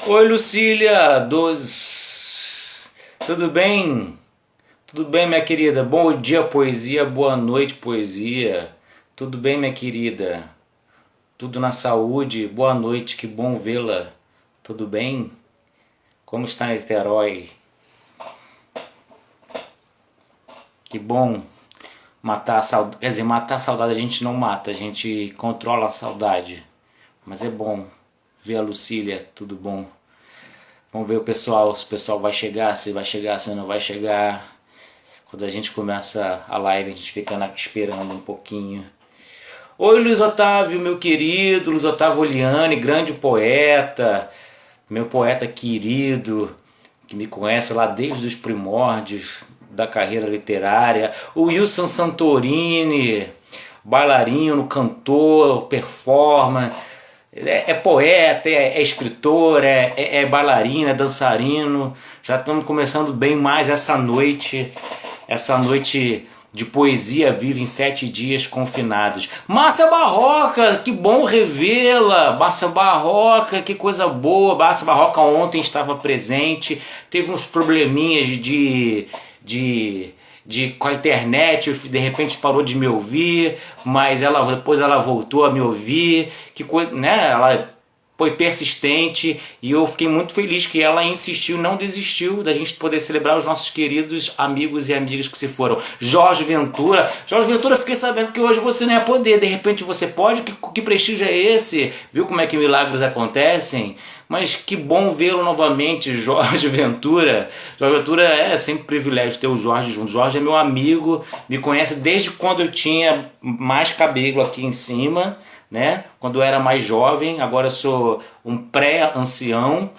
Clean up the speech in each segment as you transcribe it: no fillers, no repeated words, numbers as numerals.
Oi, Lucília, dos... Tudo bem? Tudo bem, minha querida? Bom dia, poesia, boa noite, poesia. Tudo bem, minha querida? Tudo na saúde? Boa noite, que bom vê-la. Tudo bem? Como está Niterói? Que bom matar a saudade. Quer dizer, matar a saudade a gente não mata, a gente controla a saudade. Mas é bom ver a Lucília, tudo bom. Vamos ver o pessoal, se o pessoal vai chegar, se vai chegar, se não vai chegar. Quando a gente começa a live, a gente fica esperando um pouquinho. Oi, Luiz Otávio, meu querido, Luiz Otávio Oliane, grande poeta, meu poeta querido, que me conhece lá desde os primórdios da carreira literária. O Wilson Santorini, bailarino, cantor, performer. É poeta, é escritor, é bailarina, é dançarino. Já estamos começando bem mais essa noite de poesia viva em 7 dias confinados. Márcia Barroca, que bom revê-la. Márcia Barroca, que coisa boa. Márcia Barroca ontem estava presente, teve uns probleminhas com a internet, de repente parou de me ouvir, mas depois ela voltou a me ouvir, que coisa, né? Ela foi persistente e eu fiquei muito feliz que ela insistiu, não desistiu da gente poder celebrar os nossos queridos amigos e amigas que se foram. Jorge Ventura, fiquei sabendo que hoje você não ia poder, de repente você pode, que prestígio é esse? Viu como é que milagres acontecem? Mas que bom vê-lo novamente, Jorge Ventura. Jorge Ventura, é sempre um privilégio ter o Jorge junto. Jorge é meu amigo, me conhece desde quando eu tinha mais cabelo aqui em cima, né? Quando eu era mais jovem. Agora eu sou um pré-ancião.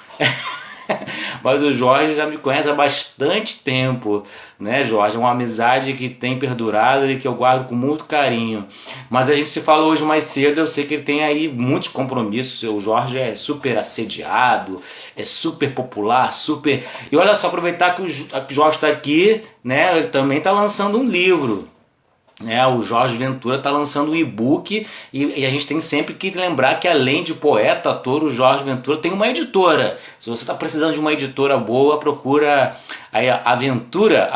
Mas o Jorge já me conhece há bastante tempo, né, Jorge? É uma amizade que tem perdurado e que eu guardo com muito carinho. Mas a gente se falou hoje mais cedo, eu sei que ele tem aí muitos compromissos. O Jorge é super assediado, é super popular, super... E olha só, aproveitar que o Jorge está aqui, né? Ele também está lançando um livro. O Jorge Ventura está lançando um e-book e a gente tem sempre que lembrar que além de poeta, ator, o Jorge Ventura tem uma editora. Se você está precisando de uma editora boa, procura a Aventura,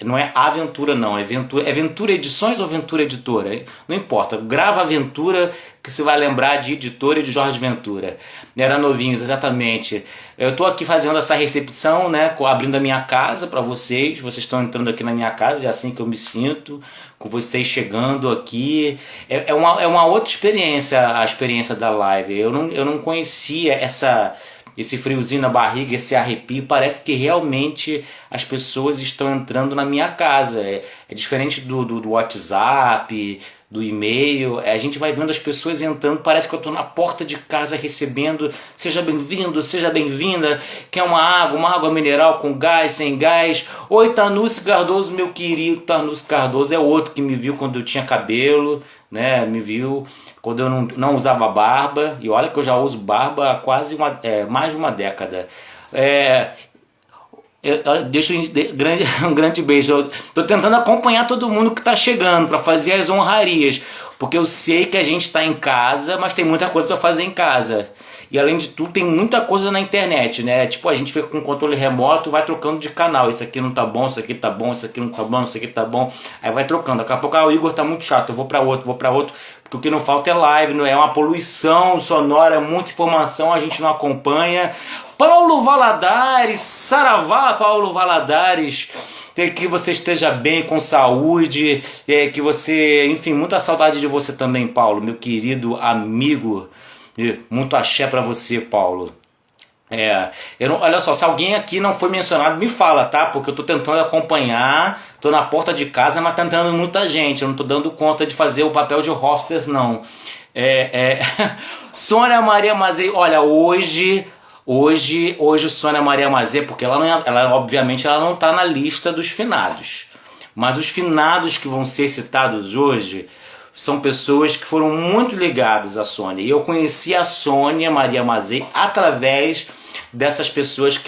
não é Aventura não, é Ventura Edições ou Ventura Editora, não importa, grava Aventura que você vai lembrar de editora e de Jorge Ventura. Era novinhos, exatamente. Eu estou aqui fazendo essa recepção, né, abrindo a minha casa para vocês estão entrando aqui na minha casa, é assim que eu me sinto, com vocês chegando aqui. É uma outra experiência, a experiência da live. Eu não conhecia esse friozinho na barriga, esse arrepio. Parece que realmente as pessoas estão entrando na minha casa. É diferente do WhatsApp, do e-mail. A gente vai vendo as pessoas entrando, parece que eu estou na porta de casa recebendo. Seja bem-vindo, seja bem-vinda. Quer uma água mineral com gás, sem gás? Oi, Tanuce Cardoso, meu querido. Tanuce Cardoso é outro que me viu quando eu tinha cabelo, né? Me viu quando eu não usava barba. E olha que eu já uso barba há quase mais de uma década. Deixa um grande beijo. Estou tentando acompanhar todo mundo que está chegando para fazer as honrarias, porque eu sei que a gente está em casa, mas tem muita coisa para fazer em casa. E além de tudo, tem muita coisa na internet, né? Tipo, a gente fica com controle remoto, vai trocando de canal. Isso aqui não tá bom, isso aqui tá bom, isso aqui não tá bom, isso aqui tá bom. Aí vai trocando. Daqui a pouco, o Igor tá muito chato, eu vou para outro. Porque o que não falta é live, não é uma poluição sonora, muita informação, a gente não acompanha. Paulo Valadares, saravá, Paulo Valadares, que você esteja bem, com saúde, que você, enfim, muita saudade de você também, Paulo, meu querido amigo, muito axé pra você, Paulo. Olha só, se alguém aqui não foi mencionado, me fala, tá? Porque eu tô tentando acompanhar, tô na porta de casa, mas tá entrando muita gente, eu não tô dando conta de fazer o papel de hostess, não. Sônia Maria Mazei, olha, hoje Sônia Maria Mazei, porque ela obviamente ela não está na lista dos finados, mas os finados que vão ser citados hoje são pessoas que foram muito ligadas à Sônia, e eu conheci a Sônia Maria Mazei através dessas pessoas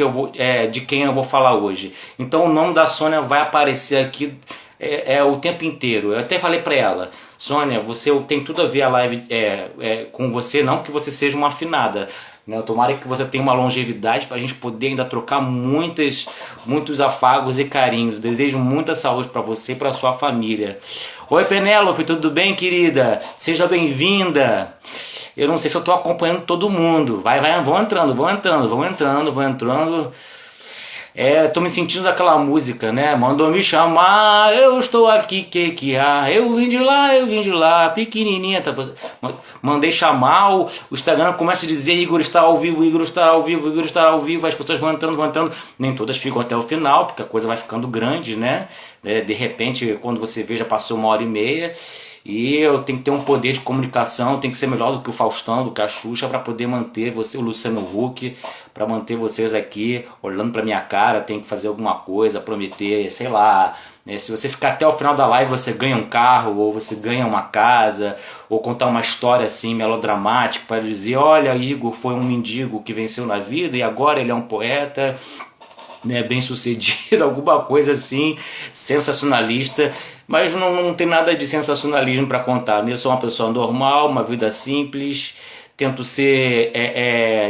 de quem eu vou falar hoje. Então o nome da Sônia vai aparecer aqui o tempo inteiro. Eu até falei para ela: Sônia, você tem tudo a ver a live com você, não que você seja uma afinada, né? Tomara que você tenha uma longevidade para a gente poder ainda trocar muitos afagos e carinhos. Desejo muita saúde para você e para sua família. Oi, Penélope, tudo bem, querida? Seja bem-vinda. Eu não sei se eu estou acompanhando todo mundo. Vão entrando. Tô me sentindo daquela música, né? Mandou me chamar, eu estou aqui, que há? Eu vim de lá, pequenininha. Mandei chamar, o Instagram começa a dizer: Igor está ao vivo, as pessoas vão entrando. Nem todas ficam até o final, porque a coisa vai ficando grande, né? De repente, quando você vê, já passou 1h30. E eu tenho que ter um poder de comunicação, tem que ser melhor do que o Faustão, do que a Xuxa, para poder manter você, o Luciano Huck, para manter vocês aqui olhando para minha cara. Tem que fazer alguma coisa, prometer, sei lá, né? Se você ficar até o final da live, você ganha um carro, ou você ganha uma casa, ou contar uma história assim melodramática para dizer: olha, Igor foi um mendigo que venceu na vida e agora ele é um poeta, né, bem sucedido, alguma coisa assim sensacionalista. Mas não tem nada de sensacionalismo para contar. Eu sou uma pessoa normal, uma vida simples. Tento ser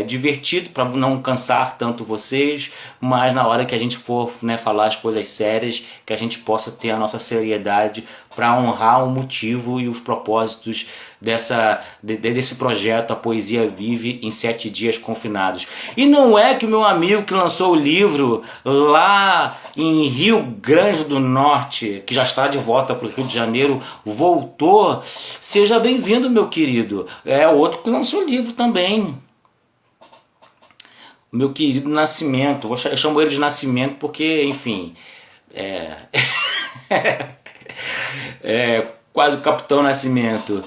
divertido para não cansar tanto vocês, mas na hora que a gente for, né, falar as coisas sérias, que a gente possa ter a nossa seriedade para honrar o motivo e os propósitos desse projeto, A Poesia Vive em 7 Dias Confinados. E não é que o meu amigo que lançou o livro lá em Rio Grande do Norte, que já está de volta para o Rio de Janeiro, voltou. Seja bem-vindo, meu querido. É outro que lançou o livro também. Meu querido Nascimento. Eu chamo ele de Nascimento porque, enfim, quase o Capitão Nascimento.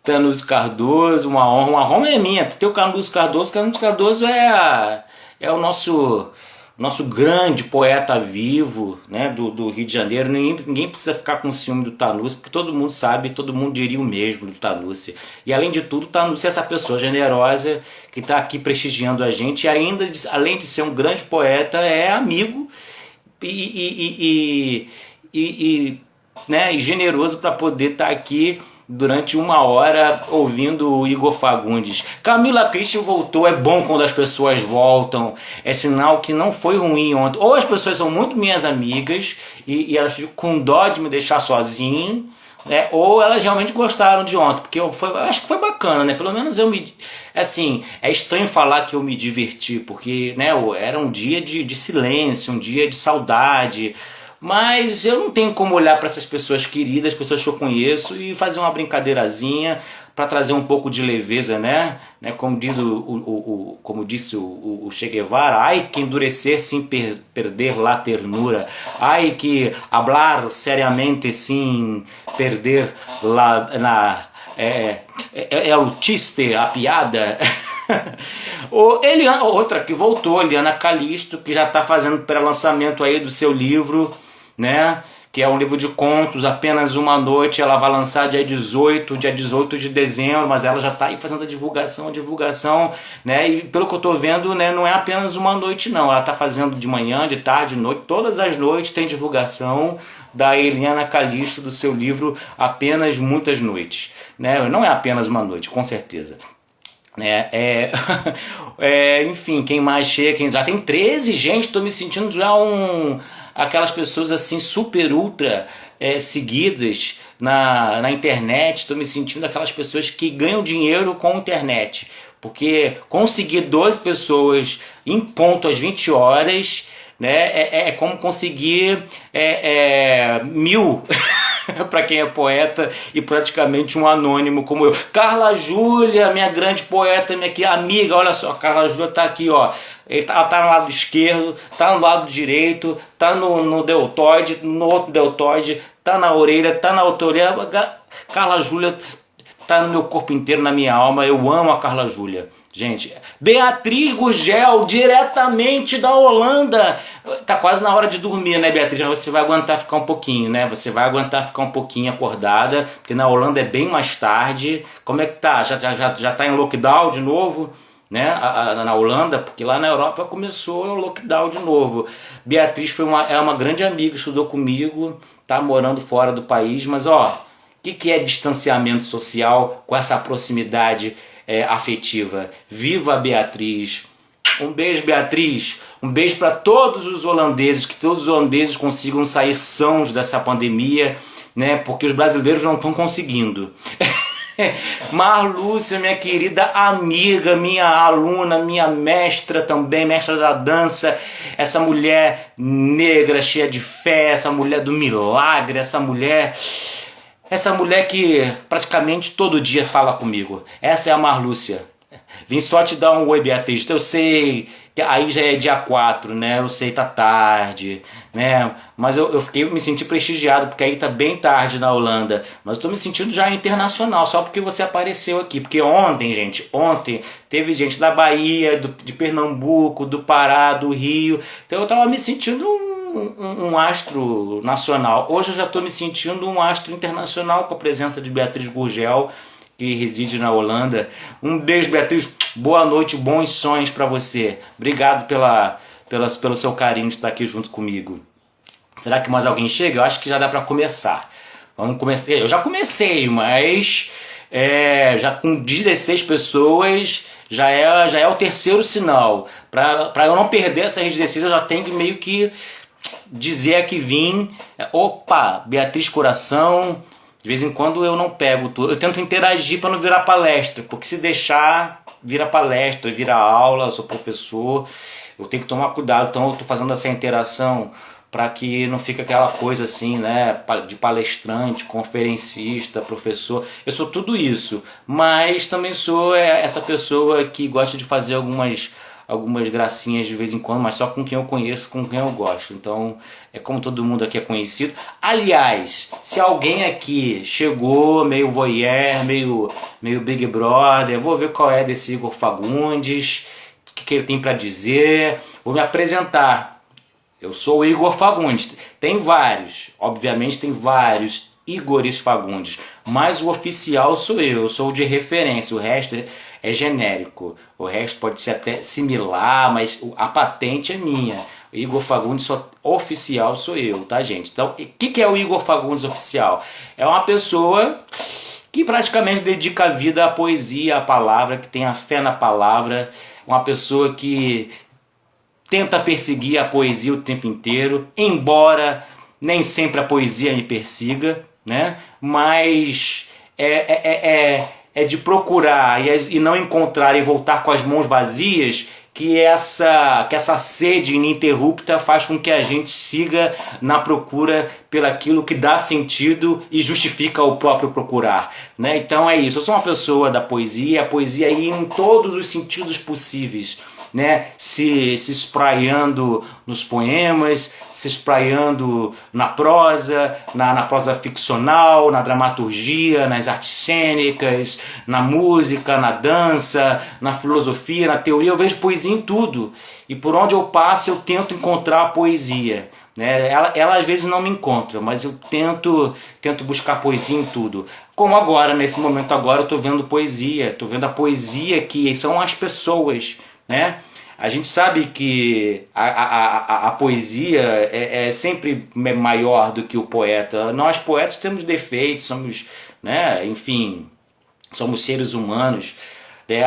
Tanuso Cardoso, uma honra é minha. Tem o Tanuso Cardoso. Tanuso Cardoso é o nosso grande poeta vivo, né, do Rio de Janeiro. Ninguém precisa ficar com ciúme do Tanuso, porque todo mundo sabe, todo mundo diria o mesmo do Tanuso. E além de tudo, o Tanuso é essa pessoa generosa que está aqui prestigiando a gente, e ainda, além de ser um grande poeta, é amigo e generoso para poder estar aqui durante 1 hora ouvindo o Igor Fagundes. Camila Christian voltou. É bom quando as pessoas voltam, é sinal que não foi ruim ontem. Ou as pessoas são muito minhas amigas e elas ficam com dó de me deixar sozinho, né? Ou elas realmente gostaram de ontem, porque eu acho que foi bacana, né? Pelo menos assim, é estranho falar que eu me diverti, porque, né, era um dia de silêncio, um dia de saudade. Mas eu não tenho como olhar para essas pessoas queridas, pessoas que eu conheço, e fazer uma brincadeirazinha para trazer um pouco de leveza, né? Como disse o Che Guevara: ai que endurecer sem perder la ternura, ai que hablar seriamente sem perder o chiste, a piada. Outra que voltou, Eliana Calixto, que já está fazendo pré-lançamento aí do seu livro, né? Que é um livro de contos, Apenas Uma Noite. Ela vai lançar dia 18 de dezembro, mas ela já está aí fazendo a divulgação, né? E pelo que eu estou vendo, né, não é apenas uma noite, não. Ela está fazendo de manhã, de tarde, de noite, todas as noites tem divulgação da Eliana Calixto, do seu livro Apenas Muitas Noites, né? Não é apenas uma noite, com certeza. Enfim, quem mais chega, já tem 13, gente. Tô me sentindo já aquelas pessoas assim super ultra seguidas na internet. Tô me sentindo aquelas pessoas que ganham dinheiro com a internet, porque conseguir 12 pessoas em ponto às 20 horas, né, é como conseguir 1000 para quem é poeta e praticamente um anônimo como eu. Carla Júlia, minha grande poeta, minha amiga, olha só, Carla Júlia tá aqui, ó. Ela tá no lado esquerdo, tá no lado direito, tá no deltoide, no outro deltoide, tá na orelha, tá na outra orelha. Carla Júlia tá no meu corpo inteiro, na minha alma. Eu amo a Carla Júlia. Gente, Beatriz Gugel, diretamente da Holanda. Tá quase na hora de dormir, né, Beatriz? Você vai aguentar ficar um pouquinho, né? Você vai aguentar ficar um pouquinho acordada, porque na Holanda é bem mais tarde. Como é que tá? Já tá em lockdown de novo, né? Na Holanda, porque lá na Europa começou o lockdown de novo. Beatriz é uma grande amiga, estudou comigo, tá morando fora do país, mas ó, o que é distanciamento social com essa proximidade afetiva. Viva a Beatriz! Um beijo, Beatriz. Um beijo para todos os holandeses, que todos os holandeses consigam sair sãos dessa pandemia, né? Porque os brasileiros não estão conseguindo. Marlúcia, minha querida amiga, minha aluna, minha mestra também, mestra da dança, essa mulher negra, cheia de fé, essa mulher do milagre, essa mulher que praticamente todo dia fala comigo. Essa é a Marlúcia. Vim só te dar um oi, Beatriz. Eu sei que aí já é dia 4, né? Eu sei, tá tarde, né? Mas eu me senti prestigiado, porque aí tá bem tarde na Holanda. Mas eu tô me sentindo já internacional, só porque você apareceu aqui. Porque ontem, gente, teve gente da Bahia, de Pernambuco, do Pará, do Rio. Então eu tava me sentindo um astro nacional. Hoje eu já tô me sentindo um astro internacional com a presença de Beatriz Gurgel, que reside na Holanda. Um beijo, Beatriz. Boa noite, bons sonhos para você. Obrigado pelo seu carinho de estar aqui junto comigo. Será que mais alguém chega? Eu acho que já dá para começar. Vamos começar. Eu já comecei, mas já com 16 pessoas já é o terceiro sinal. Para eu não perder essas 16, eu já tenho que meio que dizer que vim. Opa, Beatriz Coração. De vez em quando eu não pego tudo. Eu tento interagir para não virar palestra, porque se deixar, vira palestra, vira aula, eu sou professor, eu tenho que tomar cuidado. Então eu estou fazendo essa interação para que não fique aquela coisa assim, né, de palestrante, conferencista, professor. Eu sou tudo isso, mas também sou essa pessoa que gosta de fazer algumas gracinhas de vez em quando, mas só com quem eu conheço, com quem eu gosto. Então, é como todo mundo aqui é conhecido. Aliás, se alguém aqui chegou meio voyeur, meio Big Brother, vou ver qual é desse Igor Fagundes, o que ele tem para dizer. Vou me apresentar. Eu sou o Igor Fagundes. Tem vários, obviamente tem vários Igores Fagundes, mas o oficial sou eu sou o de referência, o resto é genérico, o resto pode ser até similar, mas a patente é minha. O Igor Fagundes oficial sou eu, tá, gente? Então, o que é o Igor Fagundes oficial? É uma pessoa que praticamente dedica a vida à poesia, à palavra, que tem a fé na palavra, uma pessoa que tenta perseguir a poesia o tempo inteiro, embora nem sempre a poesia me persiga, né? Mas é de procurar e não encontrar e voltar com as mãos vazias que essa sede ininterrupta faz com que a gente siga na procura pelaquilo que dá sentido e justifica o próprio procurar, né? Então é isso, eu sou uma pessoa da poesia, a poesia aí em todos os sentidos possíveis, né? Se espraiando nos poemas, se espraiando na prosa, na prosa ficcional, na dramaturgia, nas artes cênicas, na música, na dança, na filosofia, na teoria. Eu vejo poesia em tudo, e por onde eu passo eu tento encontrar a poesia, né? Ela às vezes não me encontra, mas eu tento buscar poesia em tudo. Como agora, nesse momento agora, eu estou vendo poesia, estou vendo a poesia que são as pessoas, né? A gente sabe que a poesia é sempre maior do que o poeta. Nós poetas temos defeitos, somos, né, enfim, somos seres humanos.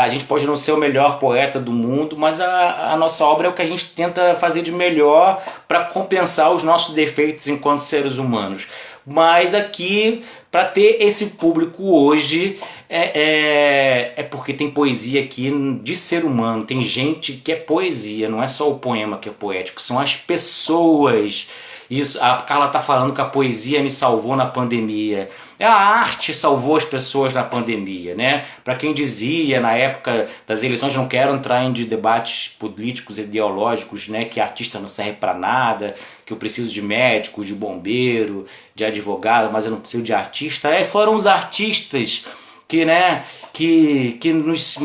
A gente pode não ser o melhor poeta do mundo, mas a nossa obra é o que a gente tenta fazer de melhor para compensar os nossos defeitos enquanto seres humanos. Mas aqui, para ter esse público hoje, é porque tem poesia aqui de ser humano. Tem gente que é poesia, não é só o poema que é poético, são as pessoas. Isso, a Carla está falando que a poesia me salvou na pandemia. A arte salvou as pessoas na pandemia, né? Para quem dizia na época das eleições, não quero entrar em debates políticos e ideológicos, né? Que artista não serve para nada, que eu preciso de médico, de bombeiro, de advogado, mas eu não preciso de artista. Foram os artistas que, né, que nos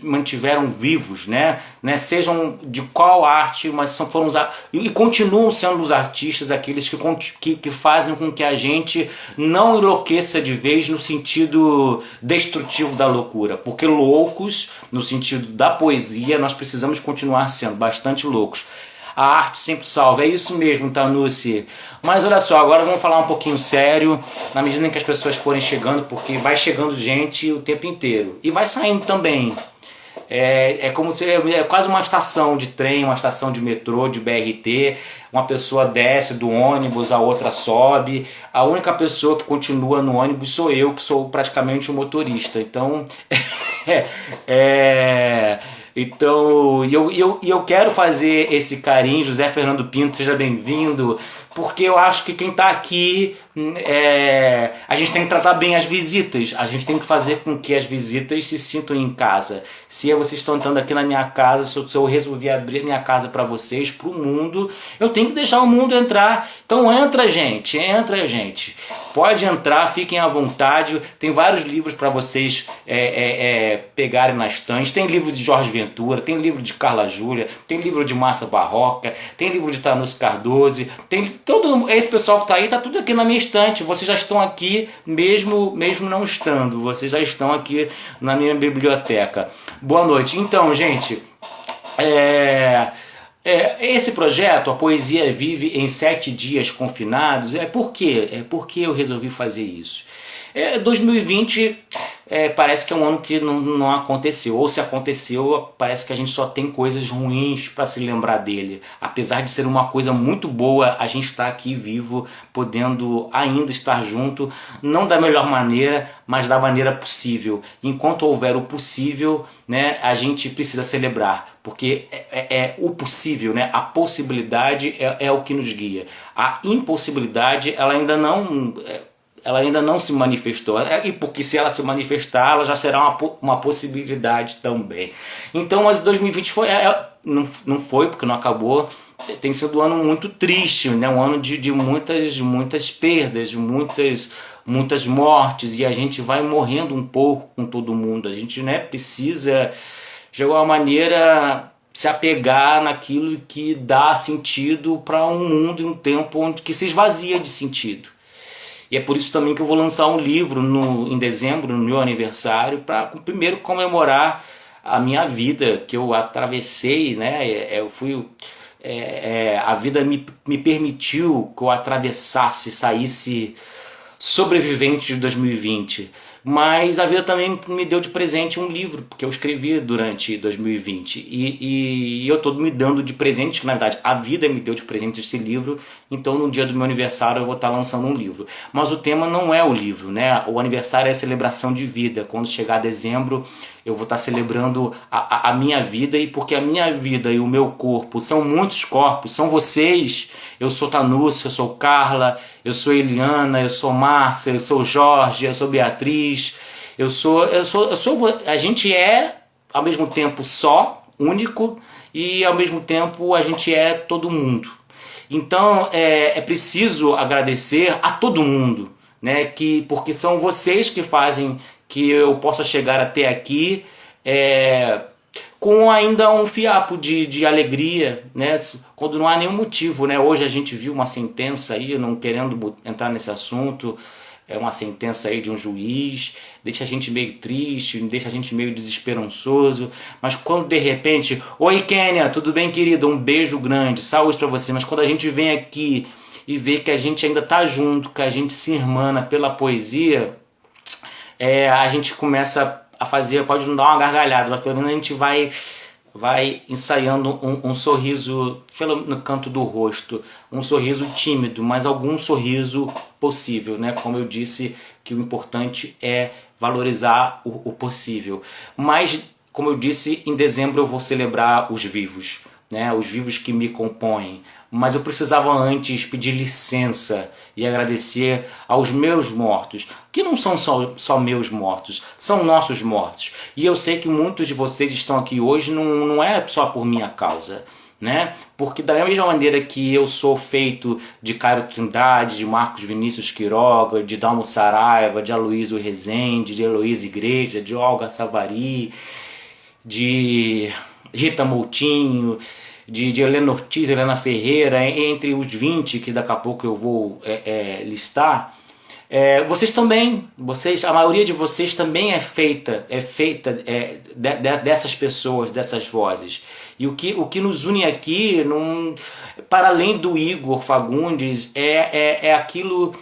mantiveram vivos, né? Sejam de qual arte, mas foram e continuam sendo os artistas aqueles que fazem com que a gente não enlouqueça de vez no sentido destrutivo da loucura, porque loucos, no sentido da poesia, nós precisamos continuar sendo bastante loucos. A arte sempre salva. É isso mesmo, Tanucci. Mas olha só, agora vamos falar um pouquinho sério, na medida em que as pessoas forem chegando, porque vai chegando gente o tempo inteiro. E vai saindo também. É como se é quase uma estação de trem, uma estação de metrô, de BRT. Uma pessoa desce do ônibus, a outra sobe. A única pessoa que continua no ônibus sou eu, que sou praticamente o motorista. Então, então eu quero fazer esse carinho. José Fernando Pinto, seja bem-vindo, porque eu acho que quem está aqui, a gente tem que tratar bem as visitas, a gente tem que fazer com que as visitas se sintam em casa. Se vocês estão entrando aqui na minha casa, se eu resolvi abrir minha casa para vocês, para o mundo, eu tenho que deixar o mundo entrar. Então entra gente, pode entrar, fiquem à vontade. Tem vários livros para vocês pegarem na estante. Tem livro de Jorge Ventura, tem livro de Carla Júlia, tem livro de Massa Barroca, tem livro de Tanucci Cardoso, tem todo esse pessoal que está aí, está tudo aqui na minha estante. Vocês já estão aqui, mesmo não estando, vocês já estão aqui na minha biblioteca. Boa noite. Então, gente, esse projeto, A Poesia Vive em 7 Dias Confinados, por quê? Porque eu resolvi fazer isso. 2020 parece que é um ano que não aconteceu, ou se aconteceu, parece que a gente só tem coisas ruins para se lembrar dele. Apesar de ser uma coisa muito boa, a gente está aqui vivo, podendo ainda estar junto, não da melhor maneira, mas da maneira possível. Enquanto houver o possível, né, a gente precisa celebrar, porque o possível, né, a possibilidade é o que nos guia. A impossibilidade, ela ainda não se manifestou, e porque se ela se manifestar, ela já será uma possibilidade também. Então, mas 2020 não foi, porque não acabou, tem sido um ano muito triste, né? Um ano de muitas perdas, muitas mortes, e a gente vai morrendo um pouco com todo mundo. A gente, né, precisa, de alguma maneira, se apegar naquilo que dá sentido para um mundo e um tempo que se esvazia de sentido. E é por isso também que eu vou lançar um livro em dezembro, no meu aniversário, para primeiro comemorar a minha vida, que eu atravessei, né? A vida me permitiu que eu atravessasse, saísse sobrevivente de 2020. Mas a vida também me deu de presente um livro, porque eu escrevi durante 2020. E eu estou me dando de presente, que na verdade a vida me deu de presente esse livro. Então no dia do meu aniversário eu vou estar lançando um livro. Mas o tema não é o livro, né? O aniversário é a celebração de vida. Quando chegar dezembro eu vou estar celebrando a minha vida. E porque a minha vida e o meu corpo são muitos corpos, são vocês. Eu sou Tanucci, eu sou Carla, eu sou Eliana, eu sou Márcia, eu sou Jorge, eu sou Beatriz, a gente é ao mesmo tempo só, único, e ao mesmo tempo a gente é todo mundo. Então é preciso agradecer a todo mundo, né? Porque são vocês que fazem que eu possa chegar até aqui, com ainda um fiapo de alegria, né? Quando não há nenhum motivo, né? Hoje a gente viu uma sentença aí, não querendo entrar nesse assunto, uma sentença aí de um juiz, deixa a gente meio triste, deixa a gente meio desesperançoso, mas quando de repente, oi Kênia, tudo bem querido? Um beijo grande, saúde pra você, mas quando a gente vem aqui e vê que a gente ainda tá junto, que a gente se irmana pela poesia, a gente começa a fazer, pode não dar uma gargalhada, mas pelo menos a gente vai ensaiando um sorriso no canto do rosto, um sorriso tímido, mas algum sorriso possível, né? Como eu disse, que o importante é valorizar o possível. Mas, como eu disse, em dezembro eu vou celebrar os vivos, né? Os vivos que me compõem. Mas eu precisava antes pedir licença e agradecer aos meus mortos, que não são só meus mortos, são nossos mortos. E eu sei que muitos de vocês estão aqui hoje não é só por minha causa, né? Porque da mesma maneira que eu sou feito de Cairo Trindade, de Marcos Vinícius Quiroga, de Dalmo Saraiva, de Aloysio Rezende, de Heloísa Igreja, de Olga Savari, de Rita Moutinho, de Helena Ortiz, Helena Ferreira, entre os 20 que daqui a pouco eu vou listar, Vocês também, a maioria de vocês também dessas pessoas, dessas vozes. E o que nos une aqui, para além do Igor Fagundes, é aquilo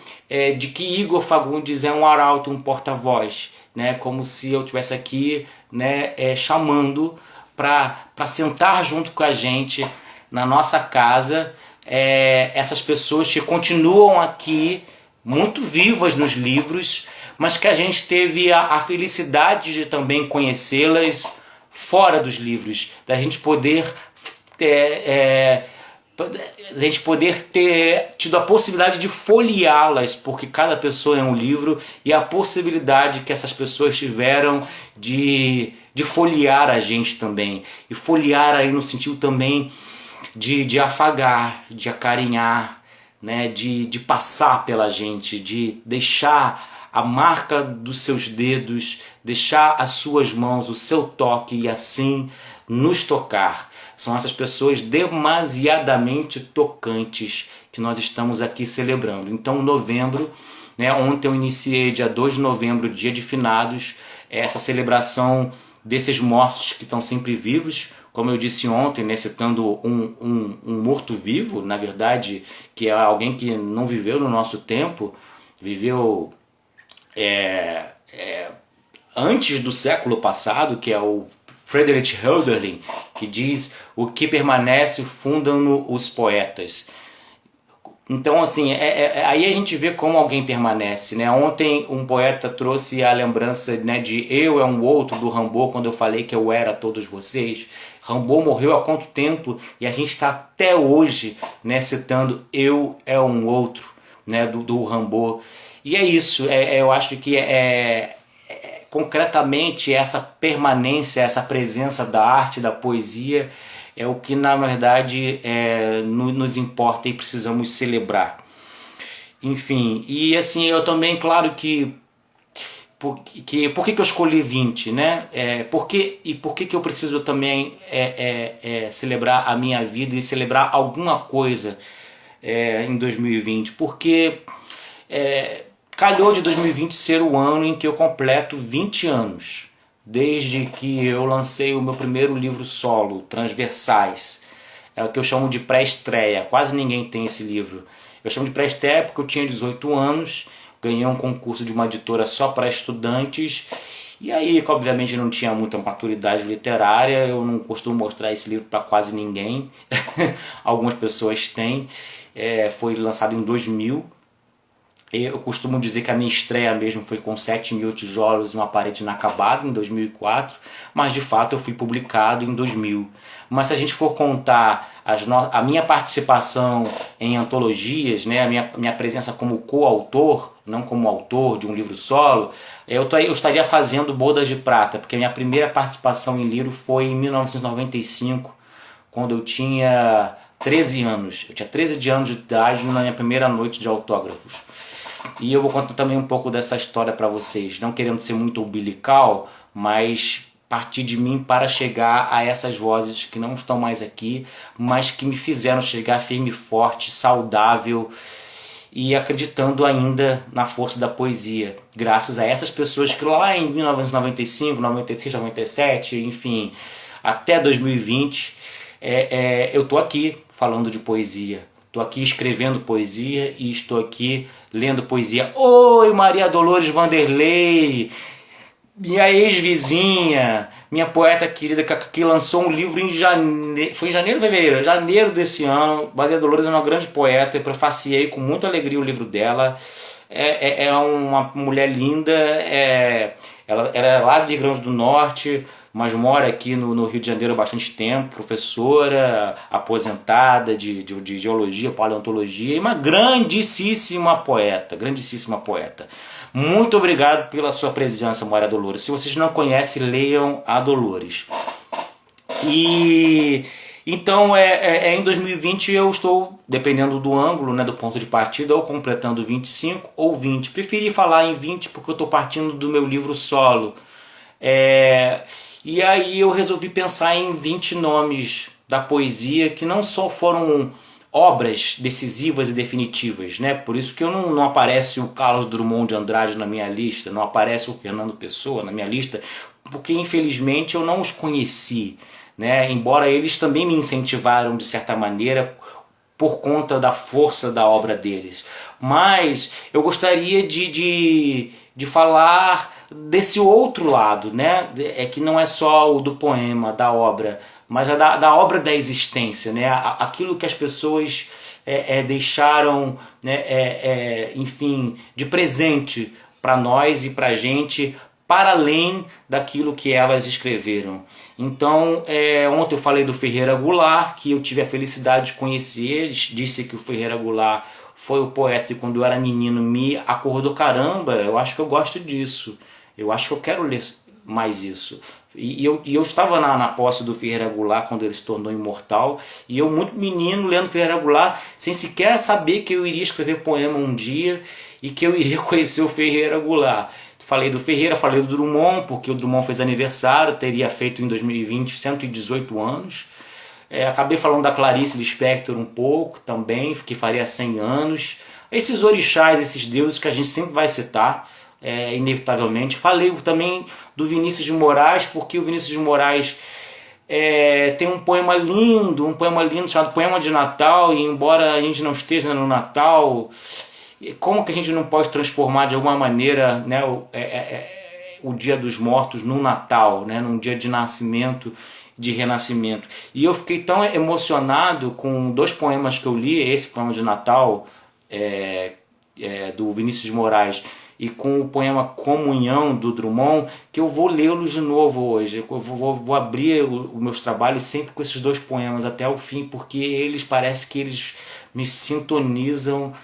de que Igor Fagundes é um arauto, um porta-voz, né? Como se eu estivesse aqui, né, chamando para sentar junto com a gente na nossa casa, essas pessoas que continuam aqui muito vivas nos livros, mas que a gente teve a felicidade de também conhecê-las fora dos livros, da gente poder ter tido a possibilidade de folheá-las, porque cada pessoa é um livro, e a possibilidade que essas pessoas tiveram de folhear a gente também, e folhear aí no sentido também de afagar, de acarinhar, né, de passar pela gente, de deixar a marca dos seus dedos, deixar as suas mãos, o seu toque, e assim nos tocar. São essas pessoas demasiadamente tocantes que nós estamos aqui celebrando. Então, novembro, né, ontem eu iniciei, dia 2 de novembro, dia de finados, essa celebração desses mortos que estão sempre vivos. Como eu disse ontem, né, citando um morto-vivo, na verdade, que é alguém que não viveu no nosso tempo, viveu antes do século passado, que é o Friedrich Hölderlin, que diz: o que permanece fundam-no os poetas. Então, assim, aí a gente vê como alguém permanece, né? Ontem um poeta trouxe a lembrança, né, de Eu é um Outro, do Rimbaud, quando eu falei que eu era todos vocês. Rimbaud morreu há quanto tempo e a gente está até hoje, né, citando Eu é um Outro, né, do Rimbaud. E é isso, eu acho que concretamente essa permanência, essa presença da arte, da poesia, é o que na verdade nos importa e precisamos celebrar. Enfim, e assim, eu também, claro que por que eu escolhi 20, né? Por que eu preciso também celebrar a minha vida e celebrar alguma coisa em 2020? Porque calhou de 2020 ser o ano em que eu completo 20 anos. Desde que eu lancei o meu primeiro livro solo, Transversais. É o que eu chamo de pré-estreia. Quase ninguém tem esse livro. Eu chamo de pré-estreia porque eu tinha 18 anos, ganhei um concurso de uma editora só para estudantes, e aí, obviamente, não tinha muita maturidade literária, eu não costumo mostrar esse livro para quase ninguém. Algumas pessoas têm. Foi lançado em 2000. Eu costumo dizer que a minha estreia mesmo foi com 7.000 tijolos e uma parede inacabada em 2004, mas de fato eu fui publicado em 2000. Mas se a gente for contar a minha participação em antologias, né, a minha presença como coautor, não como autor de um livro solo, eu estaria fazendo bodas de prata, porque a minha primeira participação em livro foi em 1995, quando eu tinha 13 anos. Eu tinha 13 anos de idade na minha primeira noite de autógrafos. E eu vou contar também um pouco dessa história para vocês, não querendo ser muito umbilical, mas partir de mim para chegar a essas vozes que não estão mais aqui, mas que me fizeram chegar firme e forte, saudável e acreditando ainda na força da poesia, graças a essas pessoas que lá em 1995, 96, 97, enfim, até 2020, eu tô aqui falando de poesia. Estou aqui escrevendo poesia e estou aqui lendo poesia. Oi, Maria Dolores Vanderlei, minha ex-vizinha, minha poeta querida que lançou um livro em janeiro, foi em janeiro ou fevereiro? Janeiro desse ano. Maria Dolores é uma grande poeta, eu prefaciei com muita alegria o livro dela. É uma mulher linda, ela é lá do Rio Grande do Norte, mas mora aqui no Rio de Janeiro há bastante tempo, professora, aposentada de geologia, paleontologia, e uma grandíssima poeta, grandíssima poeta. Muito obrigado pela sua presença, Maria Dolores. Se vocês não conhecem, leiam a Dolores. E então em 2020 eu estou, dependendo do ângulo, né, do ponto de partida, ou completando 25 ou 20. Preferi falar em 20 porque eu estou partindo do meu livro solo. E aí eu resolvi pensar em 20 nomes da poesia que não só foram obras decisivas e definitivas, né? Por isso que eu não aparece o Carlos Drummond de Andrade na minha lista, não aparece o Fernando Pessoa na minha lista, porque infelizmente eu não os conheci, né? Embora eles também me incentivaram de certa maneira por conta da força da obra deles. Mas eu gostaria de falar desse outro lado, né? É que não é só o do poema, da obra, mas da obra da existência, né? Aquilo que as pessoas deixaram, né? Enfim, de presente para nós e para a gente, para além daquilo que elas escreveram. Então, ontem eu falei do Ferreira Goulart, que eu tive a felicidade de conhecer. Disse que o Ferreira Goulart foi o poeta que, quando eu era menino, me acordou. Caramba, eu acho que eu gosto disso. Eu acho que eu quero ler mais isso. E eu estava na posse do Ferreira Goulart quando ele se tornou imortal, e eu, muito menino, lendo Ferreira Goulart, sem sequer saber que eu iria escrever poema um dia e que eu iria conhecer o Ferreira Goulart. Falei do Ferreira, falei do Drummond, porque o Drummond fez aniversário, teria feito em 2020 118 anos. Acabei falando da Clarice Lispector um pouco também, que faria 100 anos. Esses orixás, esses deuses que a gente sempre vai citar, inevitavelmente. Falei também do Vinícius de Moraes, porque o Vinícius de Moraes tem um poema lindo chamado Poema de Natal, e embora a gente não esteja no Natal, como que a gente não pode transformar de alguma maneira, né, o Dia dos Mortos no Natal, né, num dia de nascimento, de renascimento. E eu fiquei tão emocionado com 2 poemas que eu li, esse poema de Natal do Vinícius de Moraes e com o poema Comunhão do Drummond, que eu vou lê-los de novo hoje. Eu vou abrir os meus trabalhos sempre com esses 2 poemas até o fim, porque parece que eles me sintonizam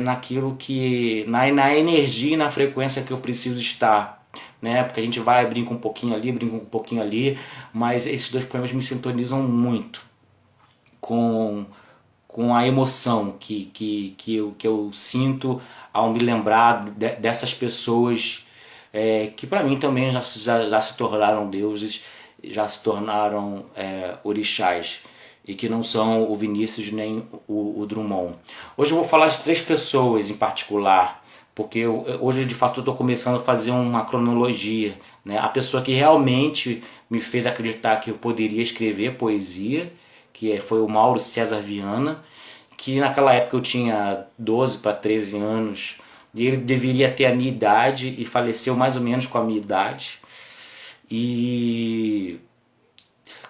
naquilo que, na energia e na frequência que eu preciso estar, né? Porque a gente brinca um pouquinho ali, mas esses 2 poemas me sintonizam muito com a emoção que eu sinto ao me lembrar dessas pessoas que para mim também já se tornaram deuses, já se tornaram orixás, e que não são o Vinícius nem o Drummond. Hoje eu vou falar de 3 pessoas em particular, porque hoje de fato eu estou começando a fazer uma cronologia, né? A pessoa que realmente me fez acreditar que eu poderia escrever poesia, que foi o Mauro César Viana, que naquela época eu tinha 12 para 13 anos, e ele deveria ter a minha idade, e faleceu mais ou menos com a minha idade. E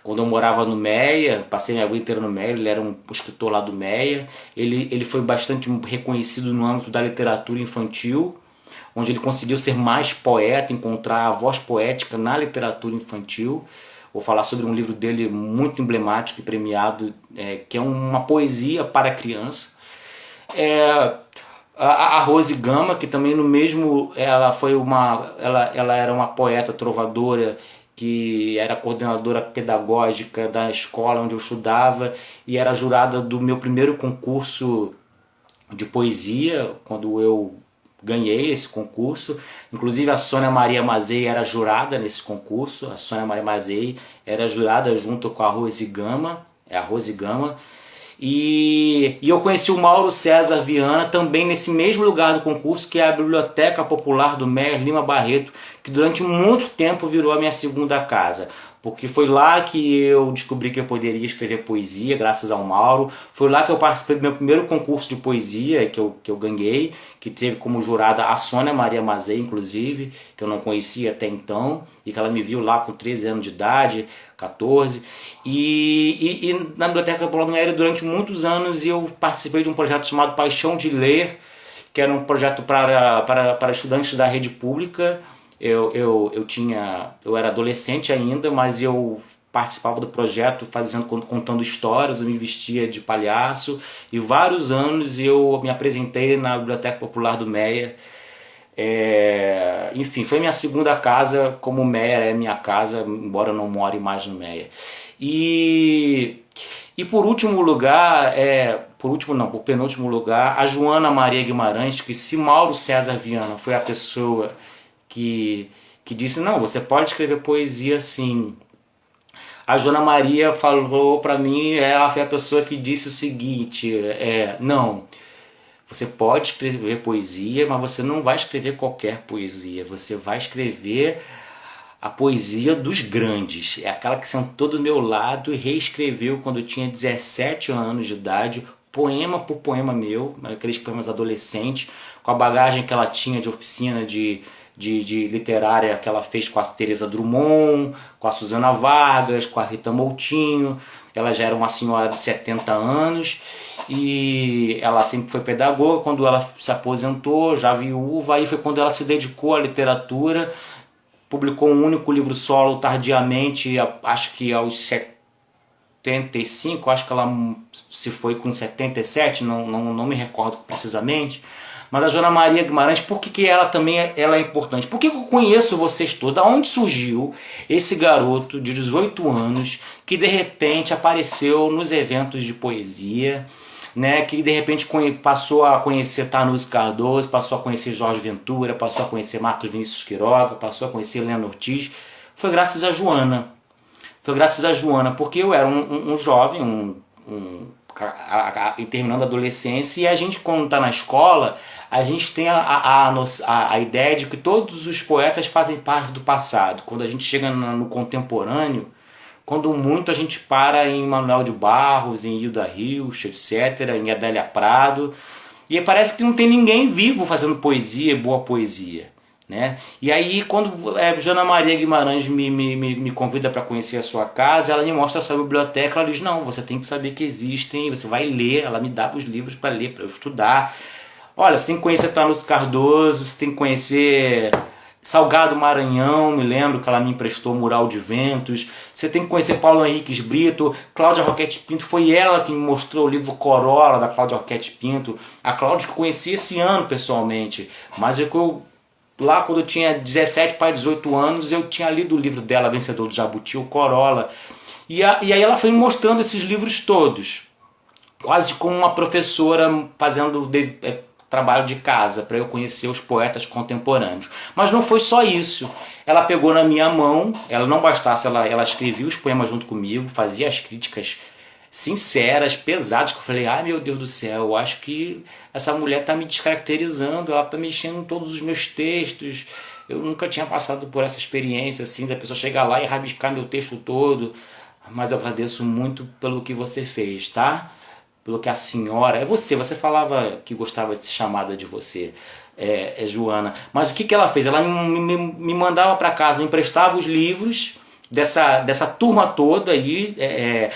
quando eu morava no Meia, passei minha vida inteira no Meia, ele era um escritor lá do Meia, ele foi bastante reconhecido no âmbito da literatura infantil, onde ele conseguiu ser mais poeta, encontrar a voz poética na literatura infantil. Vou falar sobre um livro dele muito emblemático e premiado, que é uma poesia para criança. A Rose Gama, que também no mesmo, ela era uma poeta trovadora, que era coordenadora pedagógica da escola onde eu estudava e era jurada do meu primeiro concurso de poesia, quando eu ganhei esse concurso. Inclusive a Sônia Maria Mazei era jurada nesse concurso. A Sônia Maria Mazei era jurada junto com a Rose Gama, E eu conheci o Mauro César Viana também nesse mesmo lugar do concurso, que é a Biblioteca Popular do Meia Lima Barreto, que durante muito tempo virou a minha segunda casa, porque foi lá que eu descobri que eu poderia escrever poesia, graças ao Mauro. Foi lá que eu participei do meu primeiro concurso de poesia, que eu ganhei, que teve como jurada a Sônia Maria Mazei, inclusive, que eu não conhecia até então, e que ela me viu lá com 13 anos de idade, 14. E na Biblioteca Popular do Meia Durante muitos anos eu participei de um projeto chamado Paixão de Ler, que era um projeto para estudantes da rede pública. Eu era adolescente ainda, mas eu participava do projeto contando histórias, eu me vestia de palhaço, e vários anos eu me apresentei na Biblioteca Popular do Meia. Enfim, foi minha segunda casa, como o Meia é minha casa, embora eu não more mais no Meia. E por último lugar, por penúltimo lugar, a Joana Maria Guimarães, que se Mauro César Viana foi a pessoa que disse, não, você pode escrever poesia sim. A Joana Maria falou para mim, ela foi a pessoa que disse o seguinte, não, você pode escrever poesia, mas você não vai escrever qualquer poesia, você vai escrever a poesia dos grandes, é aquela que sentou do meu lado e reescreveu quando eu tinha 17 anos de idade, poema por poema meu, aqueles poemas adolescentes, com a bagagem que ela tinha de oficina de literária que ela fez com a Teresa Drummond, com a Susana Vargas, com a Rita Moutinho. Ela já era uma senhora de 70 anos e ela sempre foi pedagoga. Quando ela se aposentou, já viúva, aí foi quando ela se dedicou à literatura, publicou um único livro solo tardiamente, acho que aos 75, acho que ela se foi com 77, não me recordo precisamente. Mas a Joana Maria Guimarães, por que ela também ela é importante? Por que eu conheço vocês todos? Da onde surgiu esse garoto de 18 anos que de repente apareceu nos eventos de poesia, né, que de repente passou a conhecer Tanusi Cardoso, passou a conhecer Jorge Ventura, passou a conhecer Marcos Vinícius Quiroga, passou a conhecer Helena Ortiz? Foi graças a Joana. Foi graças a Joana, porque eu era um jovem, e terminando a adolescência, e a gente, quando está na escola, a gente tem a ideia de que todos os poetas fazem parte do passado. Quando a gente chega no contemporâneo, quando muito a gente para em Manuel de Barros, em Hilda Hilst, etc., em Adélia Prado, e parece que não tem ninguém vivo fazendo poesia, boa poesia, né? E aí quando Joana Maria Guimarães me convida para conhecer a sua casa, ela me mostra a sua biblioteca, ela diz, não, você tem que saber que existem, você vai ler, ela me dava os livros para ler, para eu estudar. Olha, você tem que conhecer Tanusi Cardoso, você tem que conhecer Salgado Maranhão, me lembro que ela me emprestou Mural de Ventos. Você tem que conhecer Paulo Henriques Brito, Cláudia Roquette Pinto, foi ela que me mostrou o livro Corolla, da Cláudia Roquette Pinto. A Cláudia que eu conheci esse ano pessoalmente, mas lá quando eu tinha 17 para 18 anos, eu tinha lido o livro dela, Vencedor do Jabuti, o Corolla. E aí ela foi me mostrando esses livros todos, quase como uma professora fazendo trabalho de casa, para eu conhecer os poetas contemporâneos. Mas não foi só isso. Ela pegou na minha mão, ela não bastasse, ela escrevia os poemas junto comigo, fazia as críticas sinceras, pesadas, que eu falei, ai meu Deus do céu, eu acho que essa mulher está me descaracterizando, ela está mexendo em todos os meus textos, eu nunca tinha passado por essa experiência, assim, da pessoa chegar lá e rabiscar meu texto todo, mas eu agradeço muito pelo que você fez, tá? Pelo que a senhora... você falava que gostava de ser chamada de você, Joana, mas o que ela fez? Ela me mandava para casa, me emprestava os livros dessa turma toda aí,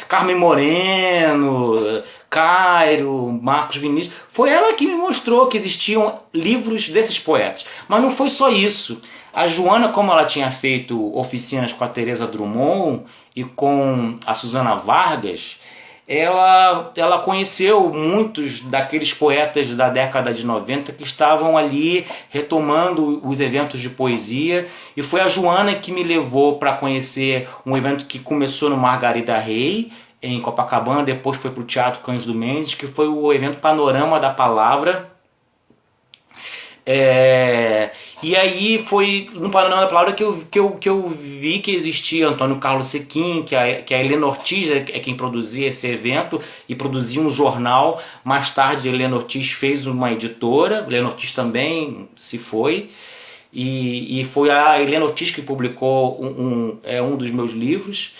Carmen Moreno, Cairo, Marcos Vinícius. Foi ela que me mostrou que existiam livros desses poetas. Mas não foi só isso. A Joana, como ela tinha feito oficinas com a Teresa Drummond e com a Susana Vargas, ela conheceu muitos daqueles poetas da década de 90 que estavam ali retomando os eventos de poesia, e foi a Joana que me levou para conhecer um evento que começou no Margarida Rey, em Copacabana, depois foi para o Teatro Cândido Mendes, que foi o evento Panorama da Palavra. E aí foi no Panorama da Palavra que eu vi que existia Antônio Carlos Sequim, que a Helena Ortiz é quem produzia esse evento e produzia um jornal. Mais tarde a Helena Ortiz fez uma editora, Helena Ortiz também se foi, e foi a Helena Ortiz que publicou um dos meus livros.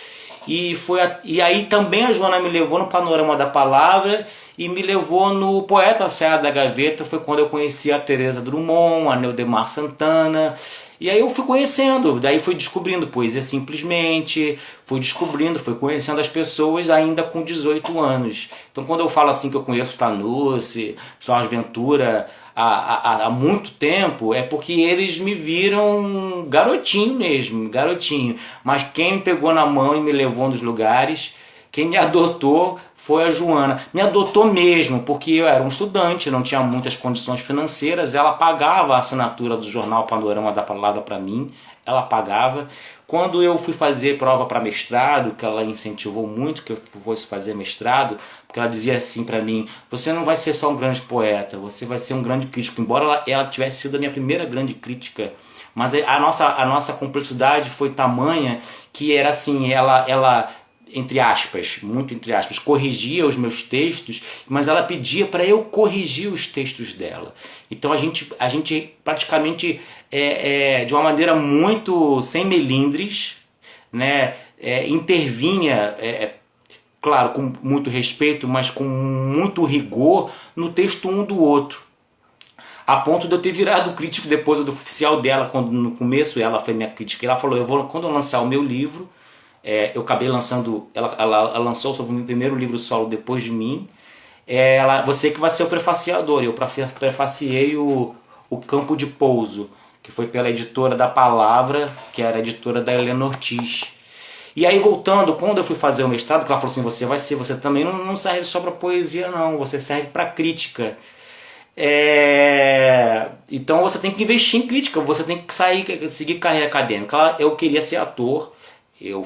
E aí também a Joana me levou no Panorama da Palavra e me levou no Poeta Serra da Gaveta. Foi quando eu conheci a Teresa Drummond, a Neudemar Santana. E aí eu fui conhecendo, daí fui descobrindo poesia simplesmente, fui conhecendo as pessoas ainda com 18 anos. Então quando eu falo assim que eu conheço Tanusi, Jorge Ventura há muito tempo, é porque eles me viram garotinho mesmo, garotinho. Mas quem me pegou na mão e me levou nos lugares, quem me adotou foi a Joana. Me adotou mesmo, porque eu era um estudante, não tinha muitas condições financeiras. Ela pagava a assinatura do jornal Panorama da Palavra para mim, ela pagava. Quando eu fui fazer prova para mestrado, que ela incentivou muito que eu fosse fazer mestrado, porque ela dizia assim para mim, você não vai ser só um grande poeta, você vai ser um grande crítico. Embora ela tivesse sido a minha primeira grande crítica, mas a nossa cumplicidade foi tamanha que era assim, ela entre aspas, muito entre aspas, corrigia os meus textos, mas ela pedia para eu corrigir os textos dela. Então a gente praticamente, de uma maneira muito sem melindres, né, intervinha, claro, com muito respeito, mas com muito rigor no texto um do outro. A ponto de eu ter virado crítico depois do oficial dela, quando no começo ela foi minha crítica. Ela falou, quando eu lançar o meu livro, eu acabei lançando, ela lançou sobre o meu primeiro livro solo depois de mim, você que vai ser o prefaciador. Eu prefaciei o Campo de Pouso, que foi pela editora da Palavra, que era a editora da Helena Ortiz. E aí voltando, quando eu fui fazer o mestrado, que ela falou assim, você também não serve só para poesia não, você serve para crítica. Então você tem que investir em crítica, você tem que seguir carreira acadêmica. Eu queria ser ator, eu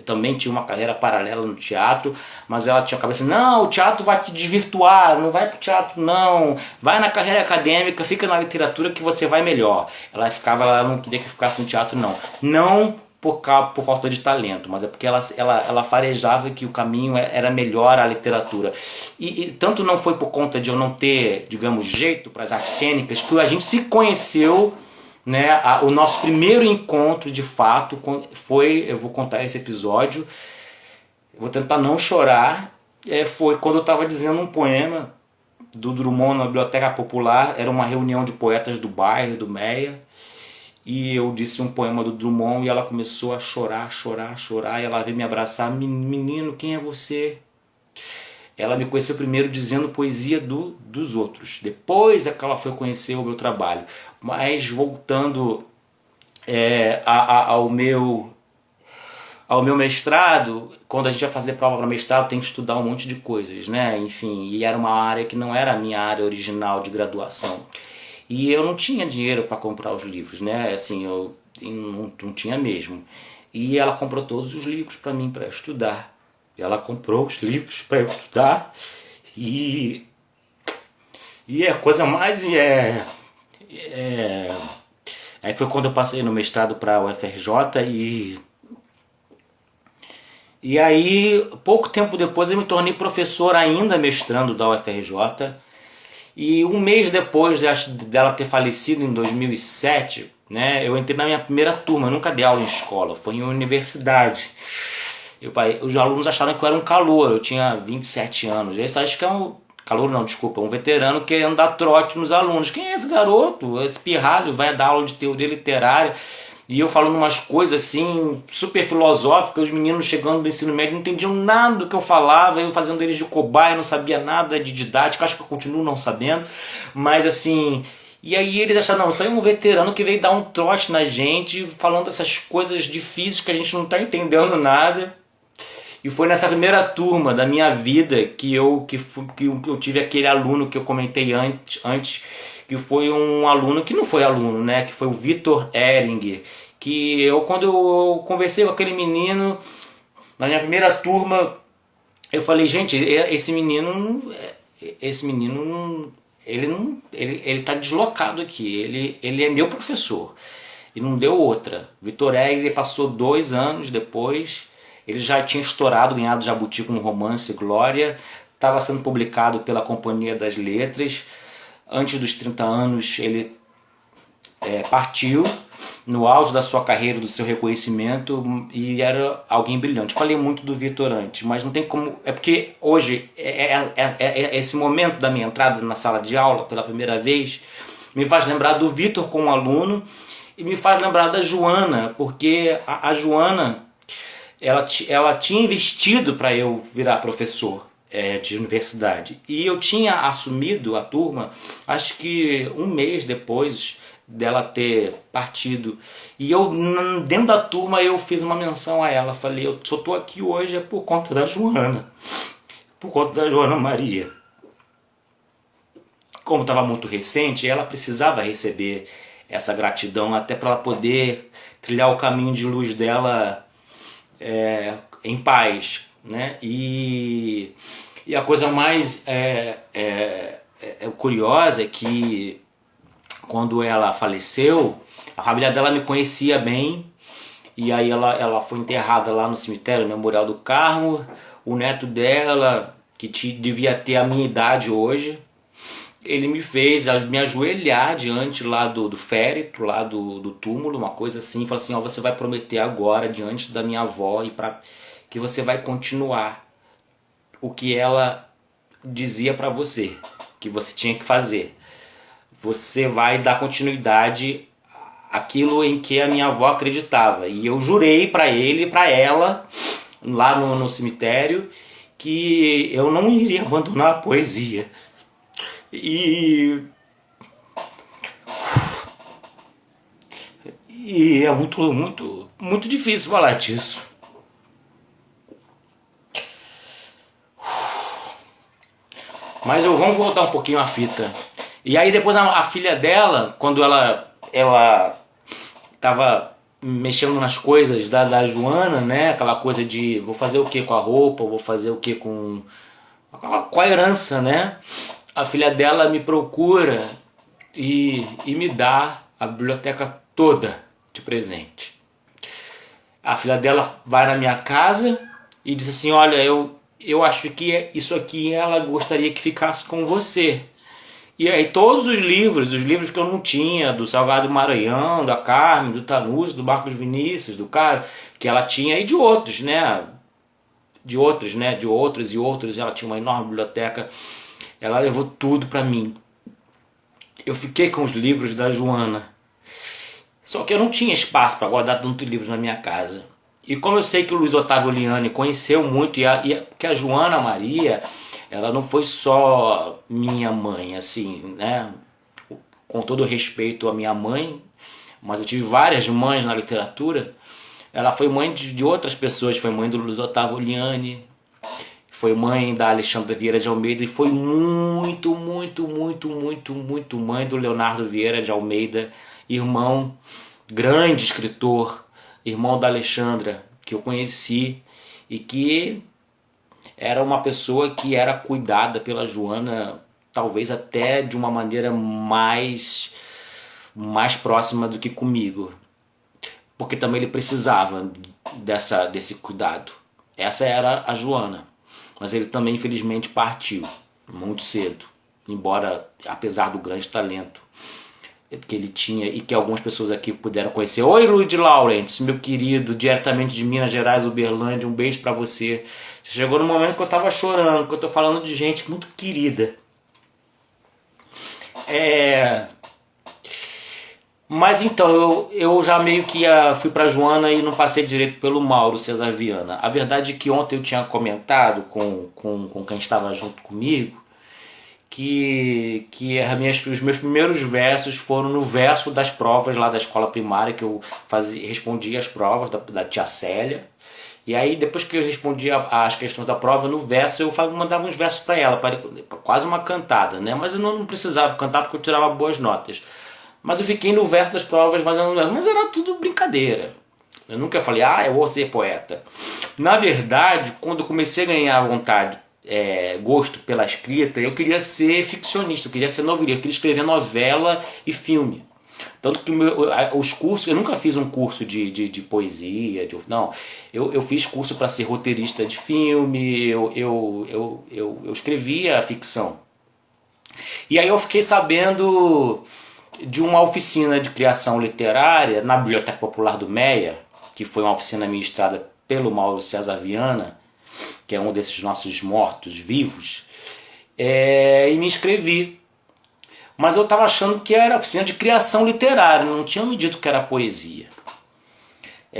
também tinha uma carreira paralela no teatro, mas ela tinha a cabeça, não, o teatro vai te desvirtuar, não vai pro teatro não, vai na carreira acadêmica, fica na literatura que você vai melhor. Ela não queria que eu ficasse no teatro não por falta de talento, mas é porque ela farejava que o caminho era melhor a literatura. E tanto não foi por conta de eu não ter, digamos, jeito para as artes cênicas, que a gente se conheceu, né? O nosso primeiro encontro, de fato, eu vou contar esse episódio, eu vou tentar não chorar, foi quando eu estava dizendo um poema do Drummond na Biblioteca Popular. Era uma reunião de poetas do bairro, do Meia, e eu disse um poema do Drummond e ela começou a chorar, e ela veio me abraçar, menino, quem é você? Ela me conheceu primeiro dizendo poesia dos outros, depois é que ela foi conhecer o meu trabalho. Mas voltando ao meu mestrado, quando a gente vai fazer prova para mestrado tem que estudar um monte de coisas, né? Enfim, e era uma área que não era a minha área original de graduação. E eu não tinha dinheiro para comprar os livros, né? Assim, eu não tinha mesmo. E ela comprou todos os livros para mim, para eu estudar. Ela comprou os livros para eu estudar. E a coisa mais aí foi quando eu passei no mestrado para a UFRJ e aí, pouco tempo depois, eu me tornei professor ainda mestrando da UFRJ. E um mês depois dela ter falecido, em 2007, né, eu entrei na minha primeira turma. Eu nunca dei aula em escola, foi em universidade. Os alunos acharam que eu era um calouro, eu tinha 27 anos. Eles acho que é um calouro, não, desculpa, um veterano querendo dar trote nos alunos. Quem é esse garoto? Esse pirralho vai dar aula de teoria literária. E eu falando umas coisas assim, super filosóficas, os meninos chegando do ensino médio não entendiam nada do que eu falava, eu fazendo eles de cobaia, não sabia nada de didática, acho que eu continuo não sabendo, mas assim... E aí eles acharam, não, isso aí é um veterano que veio dar um trote na gente, falando essas coisas difíceis que a gente não está entendendo nada. E foi nessa primeira turma da minha vida que eu tive aquele aluno que eu comentei antes, que foi um aluno que não foi aluno, né? Que foi o Vitor Ehringer, que quando eu conversei com aquele menino na minha primeira turma, eu falei, gente, esse menino ele tá deslocado aqui, ele é meu professor e não deu outra. Vitor Ehringer passou 2 anos depois, ele já tinha estourado, ganhado Jabuti com o romance Glória, estava sendo publicado pela Companhia das Letras. Antes dos 30 anos ele partiu no auge da sua carreira, do seu reconhecimento, e era alguém brilhante. Falei muito do Vitor antes, mas não tem como... É porque hoje, esse momento da minha entrada na sala de aula pela primeira vez, me faz lembrar do Vitor como aluno e me faz lembrar da Joana, porque a Joana ela tinha investido para eu virar professor de universidade. E eu tinha assumido a turma, acho que um mês depois dela ter partido. E eu, dentro da turma, eu fiz uma menção a ela. Falei, eu só estou aqui hoje por conta da Joana. Por conta da Joana Maria. Como estava muito recente, ela precisava receber essa gratidão, até para ela poder trilhar o caminho de luz dela em paz, né? E a coisa mais curiosa é que quando ela faleceu, a família dela me conhecia bem E aí ela foi enterrada lá no cemitério Memorial do Carmo. O neto dela, que devia ter a minha idade hoje, ele me fez me ajoelhar diante lá do féretro, lá do túmulo, uma coisa assim. Falou assim, ó, você vai prometer agora diante da minha avó que você vai continuar o que ela dizia para você, que você tinha que fazer. Você vai dar continuidade àquilo em que a minha avó acreditava. E eu jurei para ele e para ela, lá no cemitério, que eu não iria abandonar a poesia. E é muito difícil falar disso. Mas vamos voltar um pouquinho à fita. E aí depois a filha dela, quando ela tava mexendo nas coisas da Joana, né? Aquela coisa de vou fazer o que com a roupa, vou fazer o que com a herança, né? A filha dela me procura e me dá a biblioteca toda de presente. A filha dela vai na minha casa e diz assim, olha, eu acho que isso aqui ela gostaria que ficasse com você. E aí todos os livros que eu não tinha, do Salgado Maranhão, da Carmen, do Tanús, do Marcos Vinícius, do cara, que ela tinha, e de outros, né? De outros, e outros, ela tinha uma enorme biblioteca. Ela levou tudo pra mim. Eu fiquei com os livros da Joana. Só que eu não tinha espaço para guardar tantos livros na minha casa. E como eu sei que o Luiz Otávio Liane conheceu muito, que a Joana Maria, ela não foi só minha mãe, assim, né? Com todo respeito à minha mãe, mas eu tive várias mães na literatura. Ela foi mãe de outras pessoas, foi mãe do Luiz Otávio Liane, foi mãe da Alexandra Vieira de Almeida e foi muito mãe do Leonardo Vieira de Almeida, irmão, grande escritor, irmão da Alexandra, que eu conheci e que era uma pessoa que era cuidada pela Joana, talvez até de uma maneira mais próxima do que comigo, porque também ele precisava desse cuidado. Essa era a Joana, mas ele também infelizmente partiu muito cedo, embora, apesar do grande talento que ele tinha e que algumas pessoas aqui puderam conhecer. Oi, Luiz de Laurentiis, meu querido, diretamente de Minas Gerais, Uberlândia, um beijo pra você. Você chegou no momento que eu tava chorando, que eu tô falando de gente muito querida. Mas então, eu já meio que fui pra Joana e não passei direito pelo Mauro César Viana. A verdade é que ontem eu tinha comentado com quem estava junto comigo que os meus primeiros versos foram no verso das provas lá da escola primária, que eu respondia as provas da tia Célia. E aí depois que eu respondia as questões da prova, no verso eu mandava uns versos para ela, quase uma cantada, né? Mas eu não precisava cantar porque eu tirava boas notas. Mas eu fiquei no verso das provas fazendo verso, mas era tudo brincadeira. Eu nunca falei, eu vou ser poeta. Na verdade, quando eu comecei a ganhar vontade, gosto pela escrita, eu queria ser ficcionista, eu queria ser novelista, eu queria escrever novela e filme. Tanto que os cursos, eu nunca fiz um curso de poesia, não. Eu fiz curso para ser roteirista de filme, eu escrevia ficção. E aí eu fiquei sabendo de uma oficina de criação literária na Biblioteca Popular do Meia, que foi uma oficina ministrada pelo Mauro César Viana, que é um desses nossos mortos-vivos, e me inscrevi. Mas eu estava achando que era oficina de criação literária, não tinham me dito que era poesia.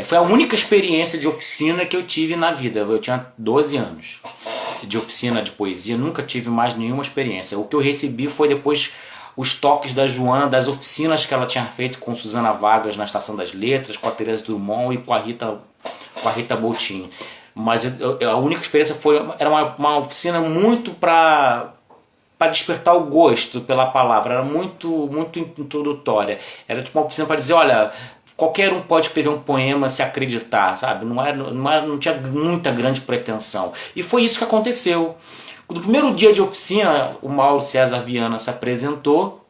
Foi a única experiência de oficina que eu tive na vida. Eu tinha 12 anos de oficina de poesia, nunca tive mais nenhuma experiência. O que eu recebi foi depois os toques da Joana, das oficinas que ela tinha feito com Susana Vargas na Estação das Letras, com a Teresa Drummond e com a Rita Boutini. Mas a única experiência era uma oficina muito para despertar o gosto pela palavra, era muito introdutória. Era tipo uma oficina para dizer, olha, qualquer um pode escrever um poema se acreditar, sabe? Não tinha muita grande pretensão. E foi isso que aconteceu. No primeiro dia de oficina, o Mauro César Viana se apresentou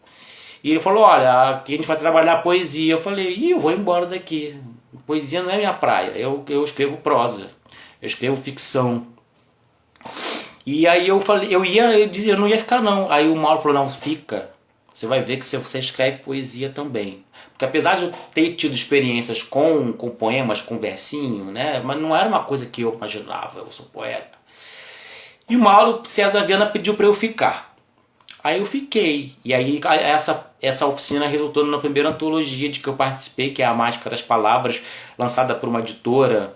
e ele falou, olha, aqui a gente vai trabalhar poesia. Eu falei, eu vou embora daqui. poesia não é minha praia, eu escrevo prosa, eu escrevo ficção. E aí eu falei, eu dizia, eu não ia ficar não. Aí o Mauro falou, não, fica, você vai ver que você escreve poesia também. Porque apesar de eu ter tido experiências com poemas, com versinho, né, mas não era uma coisa que eu imaginava, eu sou poeta. E o Mauro César Viana pediu para eu ficar. Aí eu fiquei. E aí essa oficina resultou na primeira antologia de que eu participei, que é A Mágica das Palavras, lançada por uma editora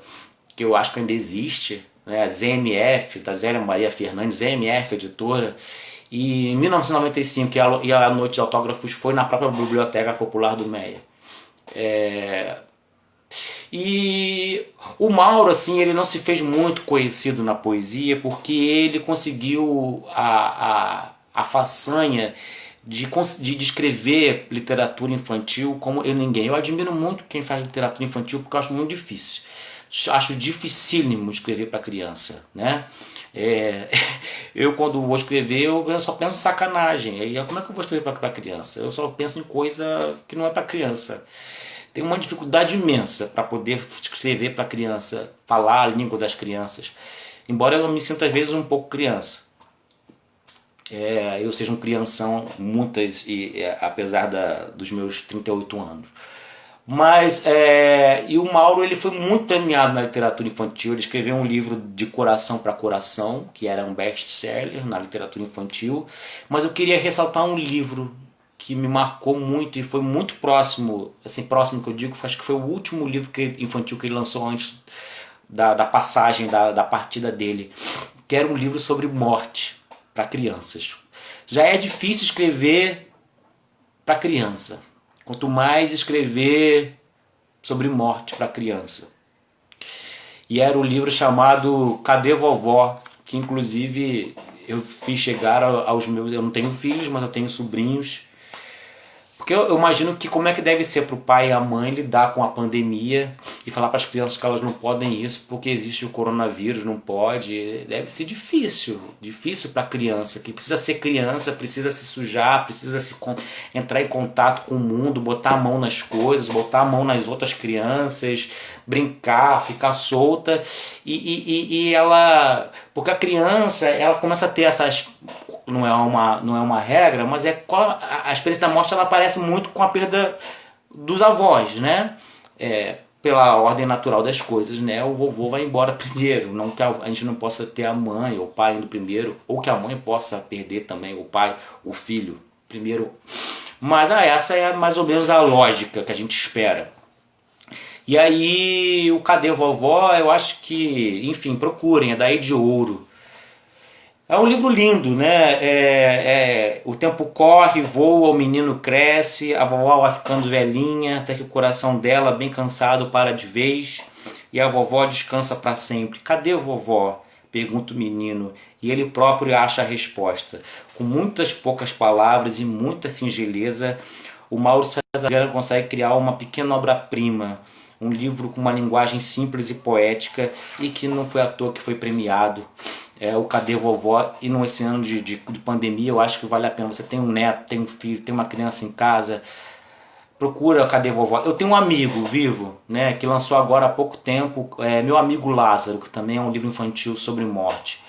que eu acho que ainda existe, né, a ZMF, da Zélia Maria Fernandes, ZMF Editora. E em 1995, e a Noite de Autógrafos foi na própria Biblioteca Popular do Meia. E o Mauro, assim, ele não se fez muito conhecido na poesia porque ele conseguiu a façanha de escrever literatura infantil como ninguém. Eu admiro muito quem faz literatura infantil porque eu acho muito difícil. Acho dificílimo escrever para criança, né? Eu quando vou escrever eu só penso em sacanagem. Aí como é que eu vou escrever para criança? Eu só penso em coisa que não é para criança. Tem uma dificuldade imensa para poder escrever para criança, falar a língua das crianças. Embora eu me sinta às vezes um pouco criança. Eu seja um crianção, apesar dos meus 38 anos. Mas, e o Mauro ele foi muito premiado na literatura infantil. Ele escreveu um livro de Coração para Coração, que era um best-seller na literatura infantil. Mas eu queria ressaltar um livro que me marcou muito e foi muito próximo, assim, próximo que eu digo, acho que foi o último livro infantil que ele lançou antes da passagem, da partida dele, que era um livro sobre morte para crianças. Já é difícil escrever para criança, quanto mais escrever sobre morte para criança. E era um livro chamado Cadê Vovó, que inclusive eu fiz chegar aos meus... Eu não tenho filhos, mas eu tenho sobrinhos. Porque eu imagino que como é que deve ser para o pai e a mãe lidar com a pandemia e falar para as crianças que elas não podem isso porque existe o coronavírus, não pode. Deve ser difícil para a criança, que precisa ser criança, precisa se sujar, precisa entrar em contato com o mundo, botar a mão nas coisas, botar a mão nas outras crianças, brincar, ficar solta. E ela... Porque a criança, ela começa a ter essas... Não é uma regra, mas a experiência da morte ela aparece muito com a perda dos avós, né? Pela ordem natural das coisas, né? O vovô vai embora primeiro, não que a gente não possa ter a mãe ou o pai indo primeiro, ou que a mãe possa perder também o pai, o filho primeiro. Mas essa é mais ou menos a lógica que a gente espera. E aí o Cadê Vovó, eu acho que, enfim, procurem, é da Rede Ouro. É um livro lindo, né? O tempo corre, voa, o menino cresce, a vovó vai ficando velhinha, até que o coração dela, bem cansado, para de vez, e a vovó descansa para sempre. Cadê a vovó? Pergunta o menino, e ele próprio acha a resposta. Com muitas poucas palavras e muita singeleza, o Mauro César Viana consegue criar uma pequena obra-prima, um livro com uma linguagem simples e poética e que não foi à toa que foi premiado. O Cadê Vovó? E nesse ano de pandemia eu acho que vale a pena. Você tem um neto, tem um filho, tem uma criança em casa, procura Cadê Vovó. Eu tenho um amigo vivo, né, que lançou agora há pouco tempo, meu amigo Lázaro, que também é um livro infantil sobre morte.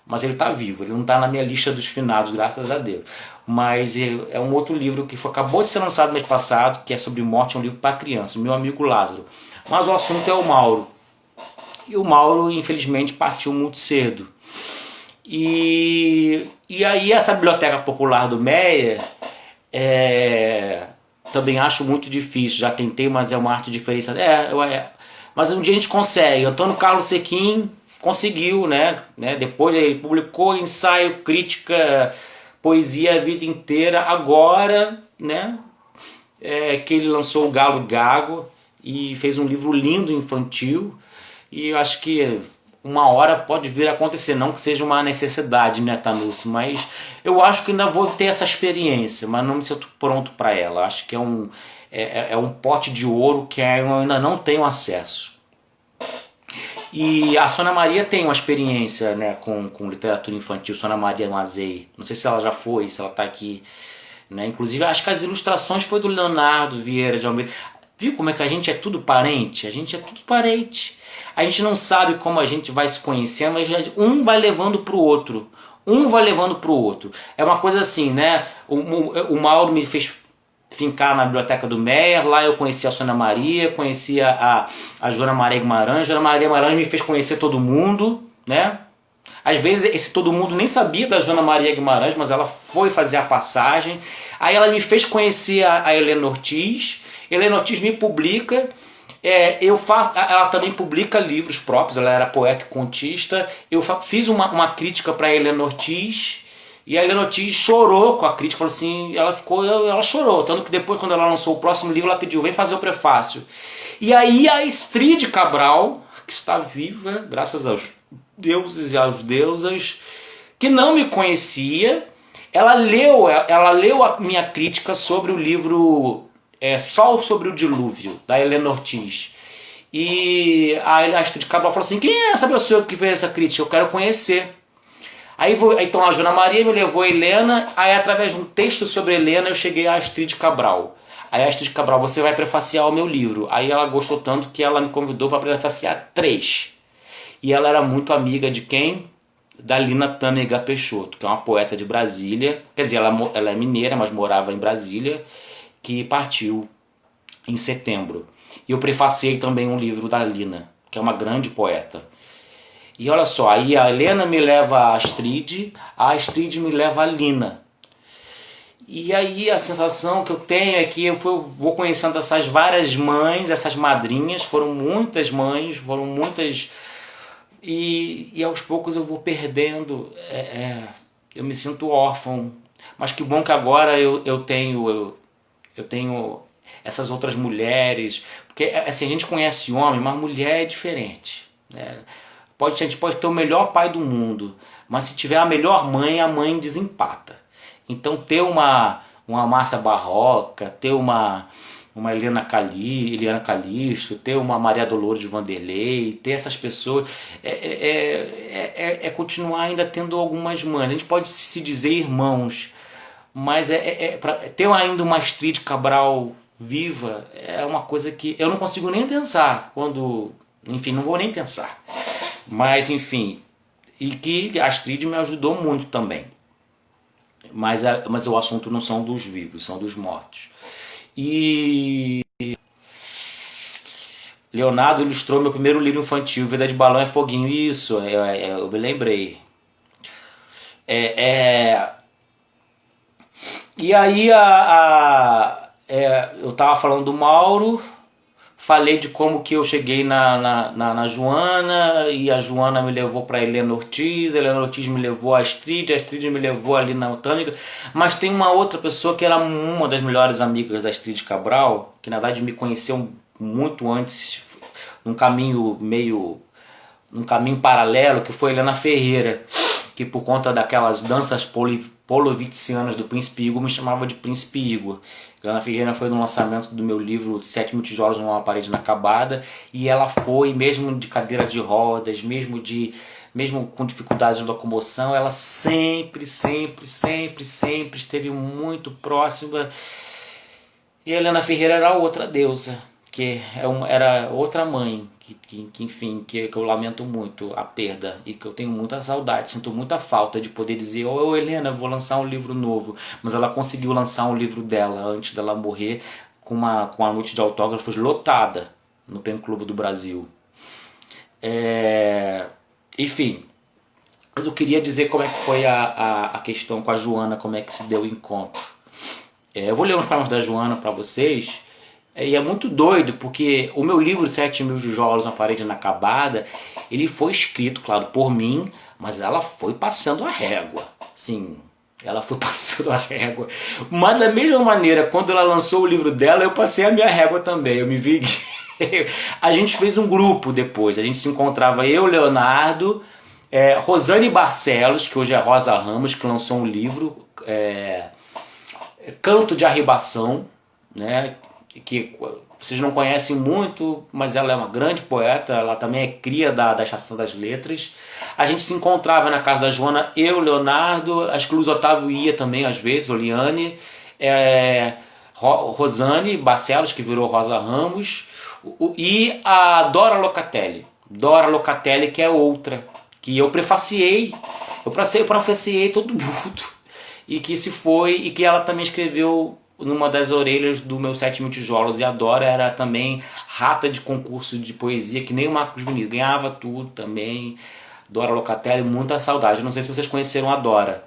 Mas ele está vivo, ele não está na minha lista dos finados, graças a Deus. Mas é um outro livro que acabou de ser lançado mês passado, que é sobre morte, é um livro para crianças, meu amigo Lázaro. Mas o assunto é o Mauro. E o Mauro, infelizmente, partiu muito cedo. E aí essa Biblioteca Popular do Meia, também acho muito difícil. Já tentei, mas é uma arte diferenciada. Mas um dia a gente consegue. Antônio Carlos Sequim conseguiu, né? Depois ele publicou ensaio, crítica, poesia a vida inteira. Agora, né? Que ele lançou o Galo Gago e fez um livro lindo infantil. E eu acho que uma hora pode vir a acontecer, não que seja uma necessidade, né, Tanusse? Mas eu acho que ainda vou ter essa experiência, mas não me sinto pronto para ela. Acho que é um pote de ouro que eu ainda não tenho acesso. E a Sônia Maria tem uma experiência, né, com literatura infantil, Sônia Maria Mazei. Não sei se ela já foi, se ela está aqui. Né? Inclusive, acho que as ilustrações foi do Leonardo Vieira de Almeida. Viu como é que a gente é tudo parente? A gente é tudo parente. A gente não sabe como a gente vai se conhecendo, mas um vai levando pro outro. Um vai levando pro outro. É uma coisa assim, né? O Mauro me fez fincar na biblioteca do Meyer, lá eu conheci a Sônia Maria, conheci a Joana Maria Guimarães. Joana Maria Guimarães me fez conhecer todo mundo, né? Às vezes esse todo mundo nem sabia da Joana Maria Guimarães, mas ela foi fazer a passagem. Aí ela me fez conhecer a Helena Ortiz. Helena Ortiz me publica. Ela também publica livros próprios, ela era poeta e contista. Eu fiz uma crítica para a Helena Ortiz. E a Helena Ortiz chorou com a crítica, falou assim, ela chorou, tanto que depois, quando ela lançou o próximo livro, ela pediu, vem fazer o prefácio. E aí a Estrid Cabral, que está viva, graças aos deuses e às deusas, que não me conhecia, ela leu a minha crítica sobre o livro Sol sobre o Dilúvio, da Helena Ortiz. E a Estrid Cabral falou assim, quem é essa pessoa que fez essa crítica? Eu quero conhecer. Então a Joana Maria me levou a Helena, aí através de um texto sobre Helena eu cheguei a Estrid Cabral. Aí a Estrid Cabral, você vai prefaciar o meu livro. Aí ela gostou tanto que ela me convidou para prefaciar 3. E ela era muito amiga de quem? Da Lina Tâmega Peixoto, que é uma poeta de Brasília. Quer dizer, ela é mineira, mas morava em Brasília, que partiu em setembro. E eu prefaciei também um livro da Lina, que é uma grande poeta. E olha só, aí a Helena me leva a Astrid me leva a Lina. E aí a sensação que eu tenho é que eu vou conhecendo essas várias mães, essas madrinhas, foram muitas mães, foram muitas... E aos poucos eu vou perdendo, eu me sinto órfão. Mas que bom que agora eu tenho essas outras mulheres, porque assim, a gente conhece homem, mas mulher é diferente, né? A gente pode ter o melhor pai do mundo, mas se tiver a melhor mãe, a mãe desempata. Então ter uma Márcia Barroca, ter uma Eliana Calixto, ter uma Maria Dolores de Vanderlei, ter essas pessoas, continuar ainda tendo algumas mães. A gente pode se dizer irmãos, mas ter ainda uma Astrid Cabral viva é uma coisa que eu não consigo nem pensar enfim, não vou nem pensar. Mas enfim, e que a Astrid me ajudou muito também. Mas o assunto não são dos vivos, são dos mortos. E Leonardo ilustrou meu primeiro livro infantil, Vida de Balão é Foguinho. Isso, eu me lembrei. E aí eu tava falando do Mauro, falei de como que eu cheguei na Joana, e a Joana me levou para Helena Ortiz, a Helena Ortiz me levou a Astrid me levou ali na Tâmega. Mas tem uma outra pessoa que era uma das melhores amigas da Astrid Cabral, que na verdade me conheceu muito antes, num caminho paralelo, que foi a Helena Ferreira, que por conta daquelas danças polovitzianas do Príncipe Igor me chamava de Príncipe Igor. Helena Ferreira foi no lançamento do meu livro 7 Mil Tijolos numa Parede Inacabada, e ela foi, mesmo de cadeira de rodas, mesmo com dificuldades de locomoção, ela sempre esteve muito próxima. E a Helena Ferreira era outra deusa, que era outra mãe, que eu lamento muito a perda e que eu tenho muita saudade, sinto muita falta de poder dizer, ô Helena, eu vou lançar um livro novo. Mas ela conseguiu lançar um livro dela antes dela morrer, com uma noite de autógrafos lotada no Pen Clube do Brasil. Enfim, mas eu queria dizer como é que foi a questão com a Joana, como é que se deu o encontro. Eu vou ler uns poemas da Joana para vocês. E é muito doido, porque o meu livro 7 Mil Tijolos na Parede Inacabada, ele foi escrito, claro, por mim, mas ela foi passando a régua. Sim, ela foi passando a régua. Mas da mesma maneira, quando ela lançou o livro dela, eu passei a minha régua também. Eu me vi... A gente fez um grupo depois, a gente se encontrava eu, Leonardo, Rosane Barcelos, que hoje é Rosa Ramos, que lançou um livro, Canto de Arribação, né? Que vocês não conhecem muito, mas ela é uma grande poeta, ela também é cria da Estação das Letras. A gente se encontrava na casa da Joana, eu, Leonardo, acho que o Luiz Otávio ia também às vezes, Oliane. Rosane Barcelos, que virou Rosa Ramos, e a Dora Locatelli. Dora Locatelli, que é outra, que eu prefaciei todo mundo, e que se foi, e que ela também escreveu numa das orelhas do meu 7.000 tijolos. E a Dora era também rata de concurso de poesia, que nem o Marcos Vinícius, ganhava tudo também. Dora Locatelli, muita saudade. Não sei se vocês conheceram a Dora.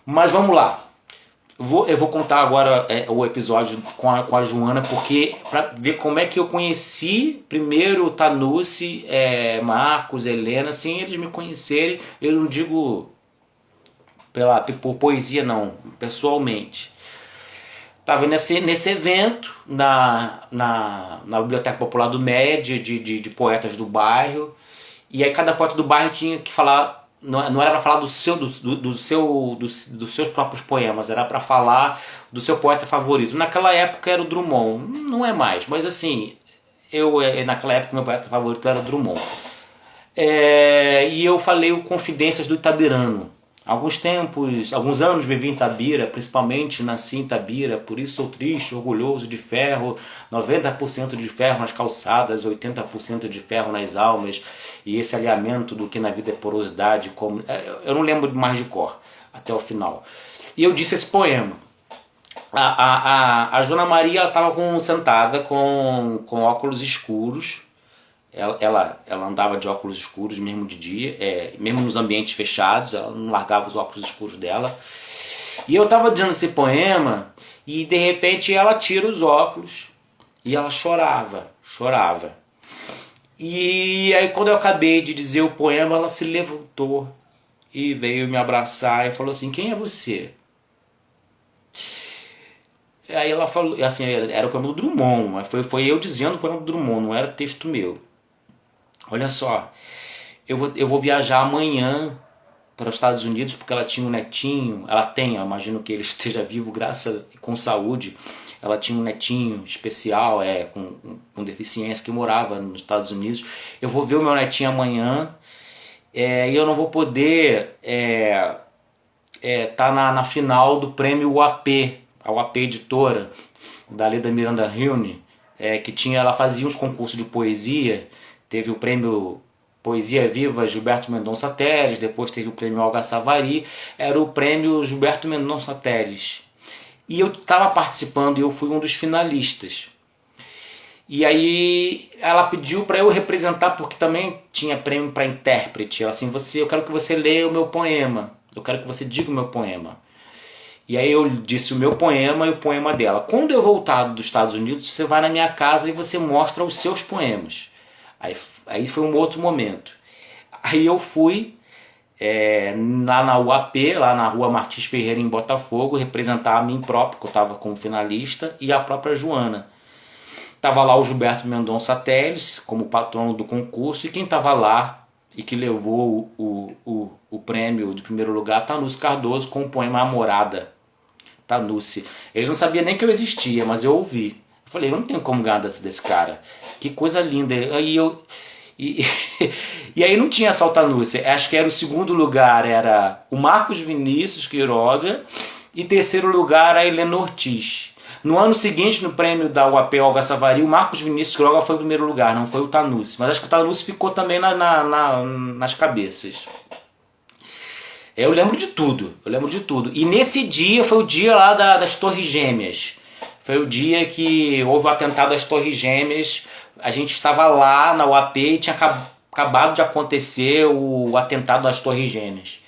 Mas vamos lá. Eu vou contar agora o episódio com a Joana, porque para ver como é que eu conheci primeiro o Tanusse, Marcos, Helena, sem eles me conhecerem. Eu não digo por poesia, não, pessoalmente. Estava nesse evento na Biblioteca Popular do MED, de poetas do bairro. E aí cada poeta do bairro tinha que falar. Não era para falar dos seus próprios poemas, era para falar do seu poeta favorito. Naquela época era o Drummond, não é mais, mas assim, naquela época meu poeta favorito era o Drummond. E eu falei o Confidências do Itabirano. Alguns anos vivi em Itabira, principalmente nasci em Itabira, por isso sou triste, orgulhoso de ferro, 90% de ferro nas calçadas, 80% de ferro nas almas, e esse alinhamento do que na vida é porosidade, eu não lembro mais de cor, até o final. E eu disse esse poema. A Joana Maria estava sentada com óculos escuros. Ela andava de óculos escuros mesmo de dia, mesmo nos ambientes fechados, ela não largava os óculos escuros dela. E eu estava dizendo esse poema e de repente ela tira os óculos e ela chorava. E aí quando eu acabei de dizer o poema, ela se levantou e veio me abraçar e falou assim: quem é você? Aí ela falou, assim, era o poema do Drummond, mas foi eu dizendo o poema do Drummond, não era texto meu. Olha só, eu vou viajar amanhã para os Estados Unidos porque ela tinha um netinho, eu imagino que ele esteja vivo com saúde, ela tinha um netinho especial, com deficiência, que morava nos Estados Unidos. Eu vou ver o meu netinho amanhã e eu não vou poder tá na final do prêmio UAP, a UAP Editora, da Leda Miranda Rione, ela fazia uns concursos de poesia. Teve o prêmio Poesia Viva Gilberto Mendonça Teles, depois teve o prêmio Olga Savari, era o prêmio Gilberto Mendonça Teles. E eu estava participando e eu fui um dos finalistas. E aí ela pediu para eu representar, porque também tinha prêmio para intérprete. Ela assim, eu quero que você leia o meu poema, eu quero que você diga o meu poema. E aí eu disse o meu poema e o poema dela. Quando eu voltar dos Estados Unidos, você vai na minha casa e você mostra os seus poemas. Aí foi um outro momento. Aí eu fui lá na UAP, lá na Rua Martins Ferreira, em Botafogo, representar a mim próprio, que eu estava como finalista, e a própria Joana. Estava lá o Gilberto Mendonça Teles, como patrono do concurso, e quem estava lá e que levou o prêmio de primeiro lugar, Tanusse Cardoso, com o poema Amorada. Tanusse. Ele não sabia nem que eu existia, mas eu ouvi. Eu falei, eu não tenho como ganhar desse cara. Que coisa linda. E aí não tinha só o Tanusse. Acho que era o segundo lugar, era o Marcos Vinícius Quiroga, e terceiro lugar a Helena Ortiz. No ano seguinte, no prêmio da UAP Olga Savari, o Marcos Vinícius Quiroga foi o primeiro lugar, não foi o Tanusse. Mas acho que o Tanusse ficou também nas cabeças. Eu lembro de tudo. E nesse dia foi o dia lá das Torres Gêmeas. Foi o dia que houve o atentado às Torres Gêmeas. A gente estava lá na UAP e tinha acabado de acontecer o atentado às Torres Gêmeas.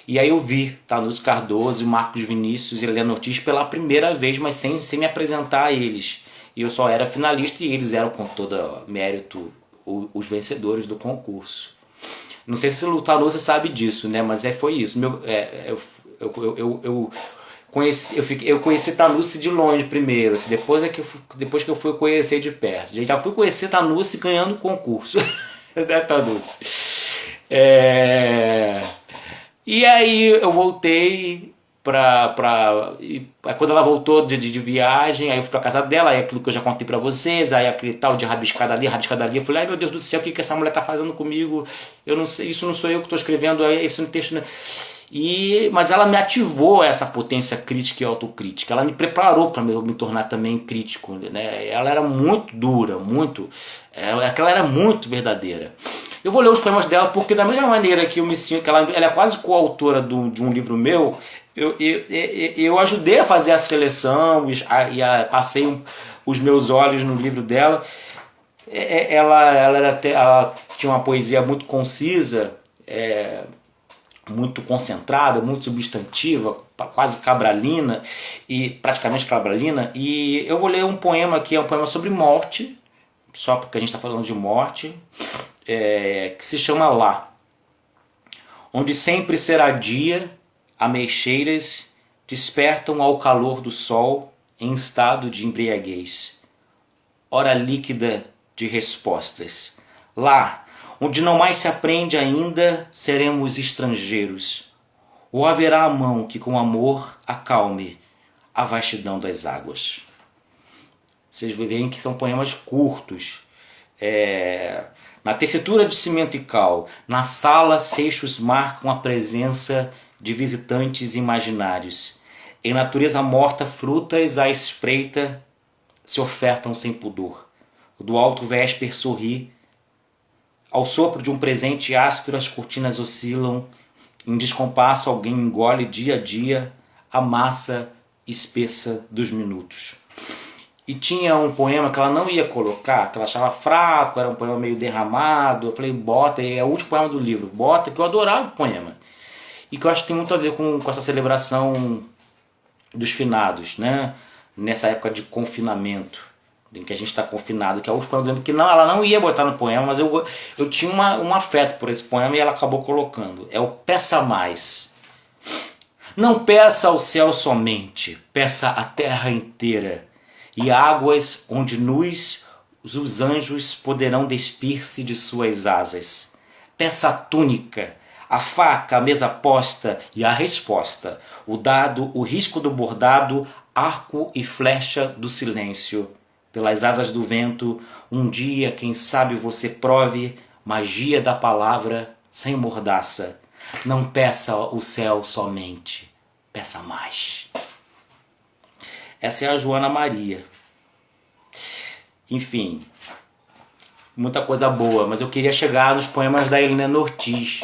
E aí eu vi Tanusse Cardoso, Marcos Vinícius e Helena Ortiz pela primeira vez, mas sem me apresentar a eles. E eu só era finalista e eles eram, com todo mérito, os vencedores do concurso. Não sei se o Tanusse sabe disso, né? Mas foi isso. Eu conheci Tanusse de longe primeiro, assim, depois que eu fui conhecer de perto. Já fui conhecer Tanusse ganhando o concurso. Né, Tanusse? E aí eu voltei quando ela voltou de viagem, aí eu fui pra casa dela, aí aquilo que eu já contei pra vocês, aí aquele tal de rabiscada ali, eu falei, ai meu Deus do céu, o que essa mulher tá fazendo comigo? Eu não sei, isso não sou eu que tô escrevendo, esse texto não... Mas ela me ativou essa potência crítica e autocrítica. Ela me preparou para me tornar também crítico, né? Ela era muito dura, aquela era muito verdadeira. Eu vou ler os poemas dela porque da mesma maneira que eu me sinto, que ela é quase coautora de um livro meu, eu ajudei a fazer a seleção passei os meus olhos no livro dela. Ela tinha uma poesia muito concisa, muito concentrada, muito substantiva, quase cabralina, e praticamente cabralina. E eu vou ler um poema que é um poema sobre morte, só porque a gente está falando de morte, que se chama Lá. Onde sempre será dia, ameixeiras despertam ao calor do sol em estado de embriaguez. Hora líquida de respostas. Lá, onde não mais se aprende ainda, seremos estrangeiros. Ou haverá a mão que com amor acalme a vastidão das águas. Vocês veem que são poemas curtos. Na tessitura de cimento e cal, na sala seixos marcam a presença de visitantes imaginários. Em natureza morta, frutas à espreita se ofertam sem pudor. Do alto vésper sorri. Ao sopro de um presente áspero as cortinas oscilam. Em descompasso alguém engole dia a dia a massa espessa dos minutos. E tinha um poema que ela não ia colocar, que ela achava fraco, era um poema meio derramado. Eu falei, bota, é o último poema do livro, bota, que eu adorava o poema. E que eu acho que tem muito a ver com essa celebração dos finados, né? Nessa época de confinamento, em que a gente está confinado, que é o último poema, que não, ela não ia botar no poema, mas eu tinha um afeto por esse poema e ela acabou colocando. É o Peça Mais. Não peça ao céu somente, peça a terra inteira, e águas onde nus os anjos poderão despir-se de suas asas. Peça a túnica, a faca, a mesa posta e a resposta, o dado, o risco do bordado, arco e flecha do silêncio. Pelas asas do vento, um dia, quem sabe você prove magia da palavra sem mordaça. Não peça o céu somente, peça mais. Essa é a Joana Maria. Enfim, muita coisa boa, mas eu queria chegar nos poemas da Helena Ortiz,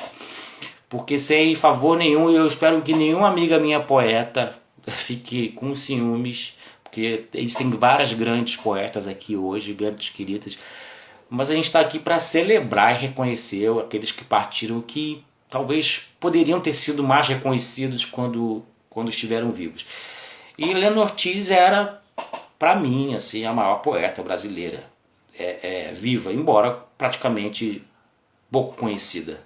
porque sem favor nenhum, eu espero que nenhuma amiga minha poeta fique com ciúmes, porque existem várias grandes poetas aqui hoje, grandes queridas, mas a gente está aqui para celebrar e reconhecer aqueles que partiram, que talvez poderiam ter sido mais reconhecidos quando estiveram vivos. E Helena Ortiz era, para mim, assim, a maior poeta brasileira viva, embora praticamente pouco conhecida.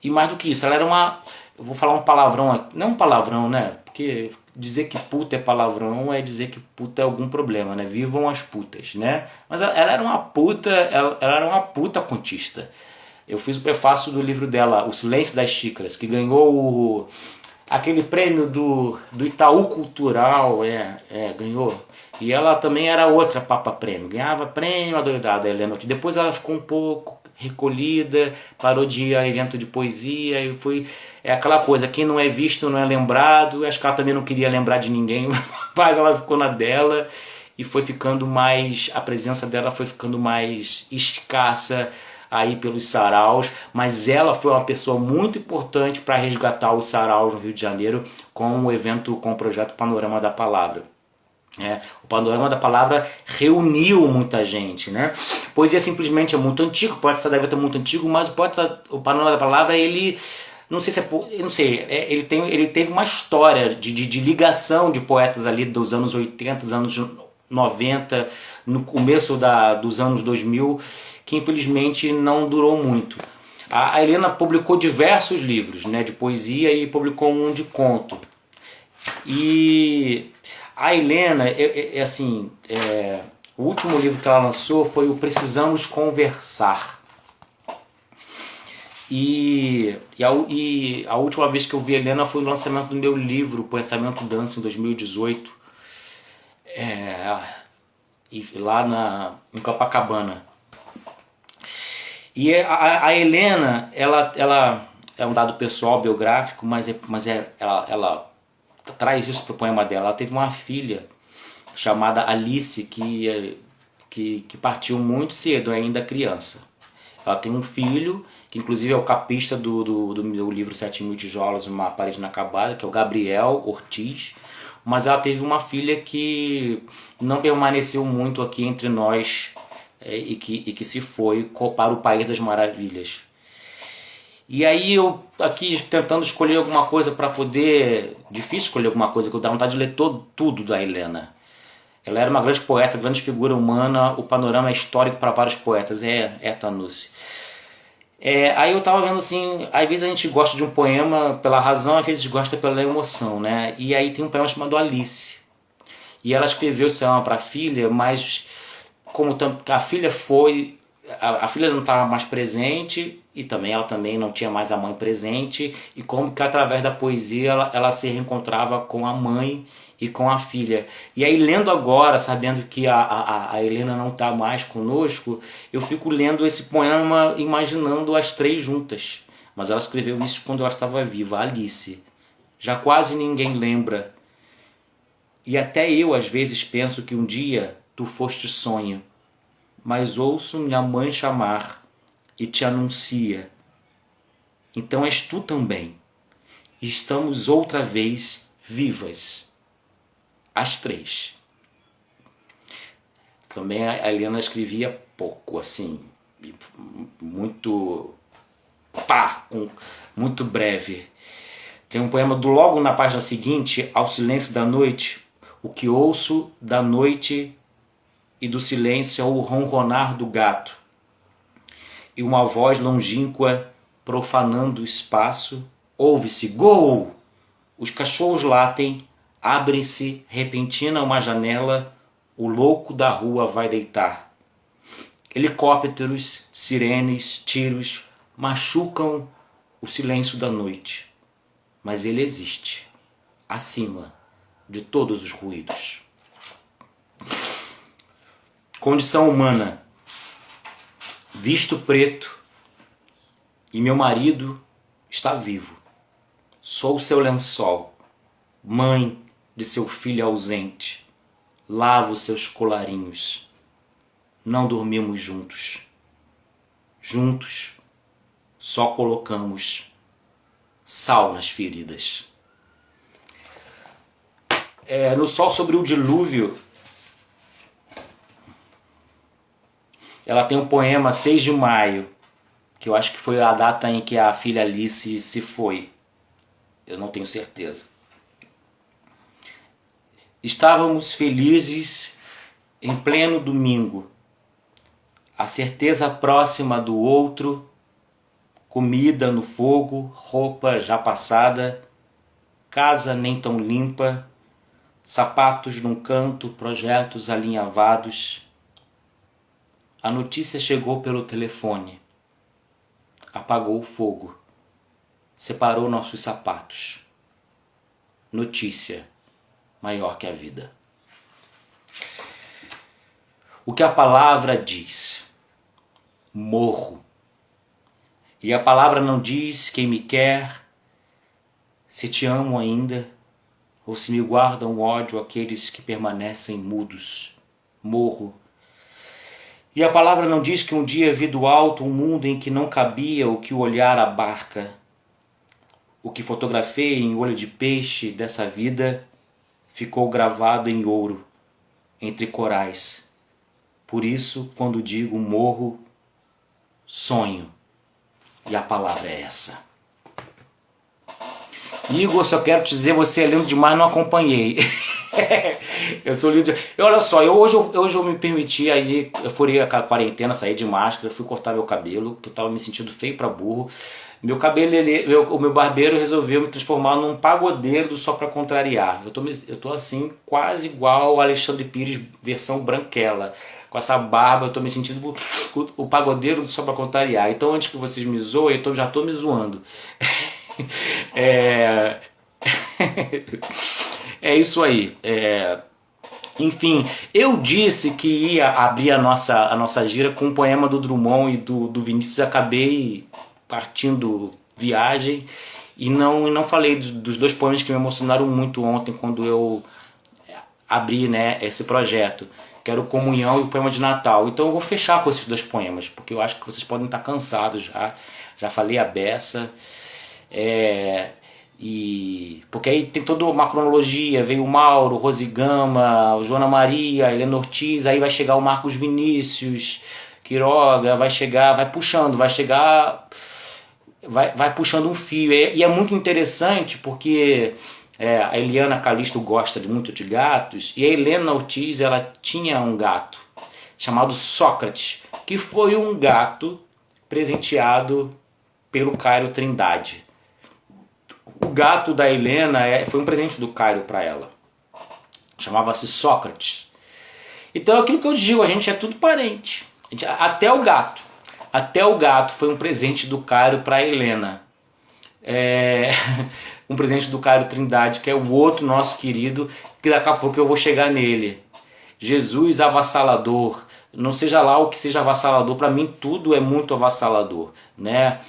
E mais do que isso, ela era eu vou falar um palavrão aqui, não um palavrão, né? Porque dizer que puta é palavrão é dizer que puta é algum problema, né? Vivam as putas, né? Mas ela era uma puta, ela era uma puta contista. Eu fiz o prefácio do livro dela, O Silêncio das Xícaras, que ganhou aquele prêmio do Itaú Cultural, ganhou. E ela também era outra papa prêmio, ganhava prêmio, adoidada, Helena. Depois ela ficou um pouco recolhida, parou de ir a evento de poesia, e foi aquela coisa, quem não é visto não é lembrado. Acho que ela também não queria lembrar de ninguém, mas ela ficou na dela e foi ficando mais, a presença dela foi ficando mais escassa aí pelos saraus, mas ela foi uma pessoa muito importante para resgatar os saraus no Rio de Janeiro com o evento, com o projeto Panorama da Palavra. O Panorama da Palavra reuniu muita gente, né? Poesia simplesmente é muito antigo, o poeta deve ter muito antigo, mas o Panorama da Palavra, ele não sei se ele teve uma história de ligação de poetas ali dos anos 80, dos anos 90, no começo dos anos 2000, que infelizmente não durou muito. A Helena publicou diversos livros, né, de poesia, e publicou um de conto. E a Helena, o último livro que ela lançou foi o Precisamos Conversar. E a última vez que eu vi a Helena foi no lançamento do meu livro, Pensamento Dança, em 2018, lá em Copacabana. E a Helena, ela é um dado pessoal, biográfico, ela traz isso para o poema dela. Ela teve uma filha chamada Alice que partiu muito cedo, ainda criança. Ela tem um filho, que inclusive é o capista do meu livro 7.000 Tijolos, Uma Parede Inacabada, que é o Gabriel Ortiz. Mas ela teve uma filha que não permaneceu muito aqui entre nós e que se foi para o País das Maravilhas. E aí eu aqui tentando escolher alguma coisa para poder... Difícil escolher alguma coisa, que eu dá vontade de ler tudo da Helena. Ela era uma grande poeta, grande figura humana, o panorama é histórico para vários poetas, Tanusse. Aí eu tava vendo assim, às vezes a gente gosta de um poema pela razão, às vezes gosta pela emoção, né? E aí tem um poema chamado Alice. E ela escreveu esse poema para a filha, mas como a filha foi... A filha não estava mais presente e ela também não tinha mais a mãe presente, e como que através da poesia ela se reencontrava com a mãe e com a filha. E aí lendo agora, sabendo que a Helena não está mais conosco, eu fico lendo esse poema imaginando as três juntas. Mas ela escreveu isso quando ela estava viva, Alice. Já quase ninguém lembra. E até eu às vezes penso que um dia tu foste sonho, mas ouço minha mãe chamar e te anuncia. Então és tu também. Estamos outra vez vivas. As três. Também a Helena escrevia pouco, assim, muito muito breve. Tem um poema do logo na página seguinte, Ao silêncio da noite, o que ouço da noite e do silêncio é o ronronar do gato, e uma voz longínqua profanando o espaço, ouve-se, gol! Os cachorros latem, abre-se repentina uma janela, o louco da rua vai deitar. Helicópteros, sirenes, tiros machucam o silêncio da noite, mas ele existe, acima de todos os ruídos. Condição humana. Visto preto e meu marido está vivo. Sou seu lençol, mãe de seu filho ausente. Lavo seus colarinhos. Não dormimos juntos. Juntos só colocamos sal nas feridas. No Sol sobre o Dilúvio, ela tem um poema 6 de maio, que eu acho que foi a data em que a filha Alice se foi. Eu não tenho certeza. Estávamos felizes em pleno domingo. A certeza próxima do outro, comida no fogo, roupa já passada, casa nem tão limpa, sapatos num canto, projetos alinhavados. A notícia chegou pelo telefone. Apagou o fogo. Separou nossos sapatos. Notícia maior que a vida. O que a palavra diz? Morro. E a palavra não diz quem me quer, se te amo ainda, ou se me guardam ódio aqueles que permanecem mudos. Morro. E a palavra não diz que um dia vi do alto um mundo em que não cabia o que o olhar abarca. O que fotografei em olho de peixe dessa vida ficou gravado em ouro, entre corais. Por isso, quando digo morro, sonho. E a palavra é essa. Igor, só quero te dizer, você é lindo demais, não acompanhei. Eu sou lindo. Olha só, hoje eu me permiti, aí eu furei a quarentena, saí de máscara, fui cortar meu cabelo, que eu tava me sentindo feio pra burro. Meu cabelo, o meu barbeiro resolveu me transformar num pagodeiro do Só Pra Contrariar. Eu tô assim, quase igual o Alexandre Pires, versão branquela. Com essa barba, eu tô me sentindo o pagodeiro do Só Pra Contrariar. Então, antes que vocês me zoem, eu já tô me zoando. É isso aí. Enfim, eu disse que ia abrir a nossa gira com um poema do Drummond e do Vinícius, e acabei partindo viagem e não falei dos dois poemas que me emocionaram muito ontem quando eu abri, né, esse projeto, que era o Comunhão e o Poema de Natal. Então eu vou fechar com esses dois poemas, porque eu acho que vocês podem estar cansados já falei a beça, e porque aí tem toda uma cronologia, veio o Mauro, Rosigama, o Joana Maria, a Helena Ortiz, aí vai chegar o Marcos Vinícius, Quiroga, vai puxando, vai puxando um fio, e é muito interessante porque a Eliana Calisto gosta muito de gatos, e a Helena Ortiz, ela tinha um gato chamado Sócrates, que foi um gato presenteado pelo Cairo Trindade. O gato da Helena foi um presente do Cairo para ela. Chamava-se Sócrates. Então é aquilo que eu digo, a gente é tudo parente. Até o gato. Até o gato foi um presente do Cairo para a Helena. Um presente do Cairo Trindade, que é o outro nosso querido, que daqui a pouco eu vou chegar nele. Jesus avassalador. Não seja lá o que seja avassalador, para mim tudo é muito avassalador, né?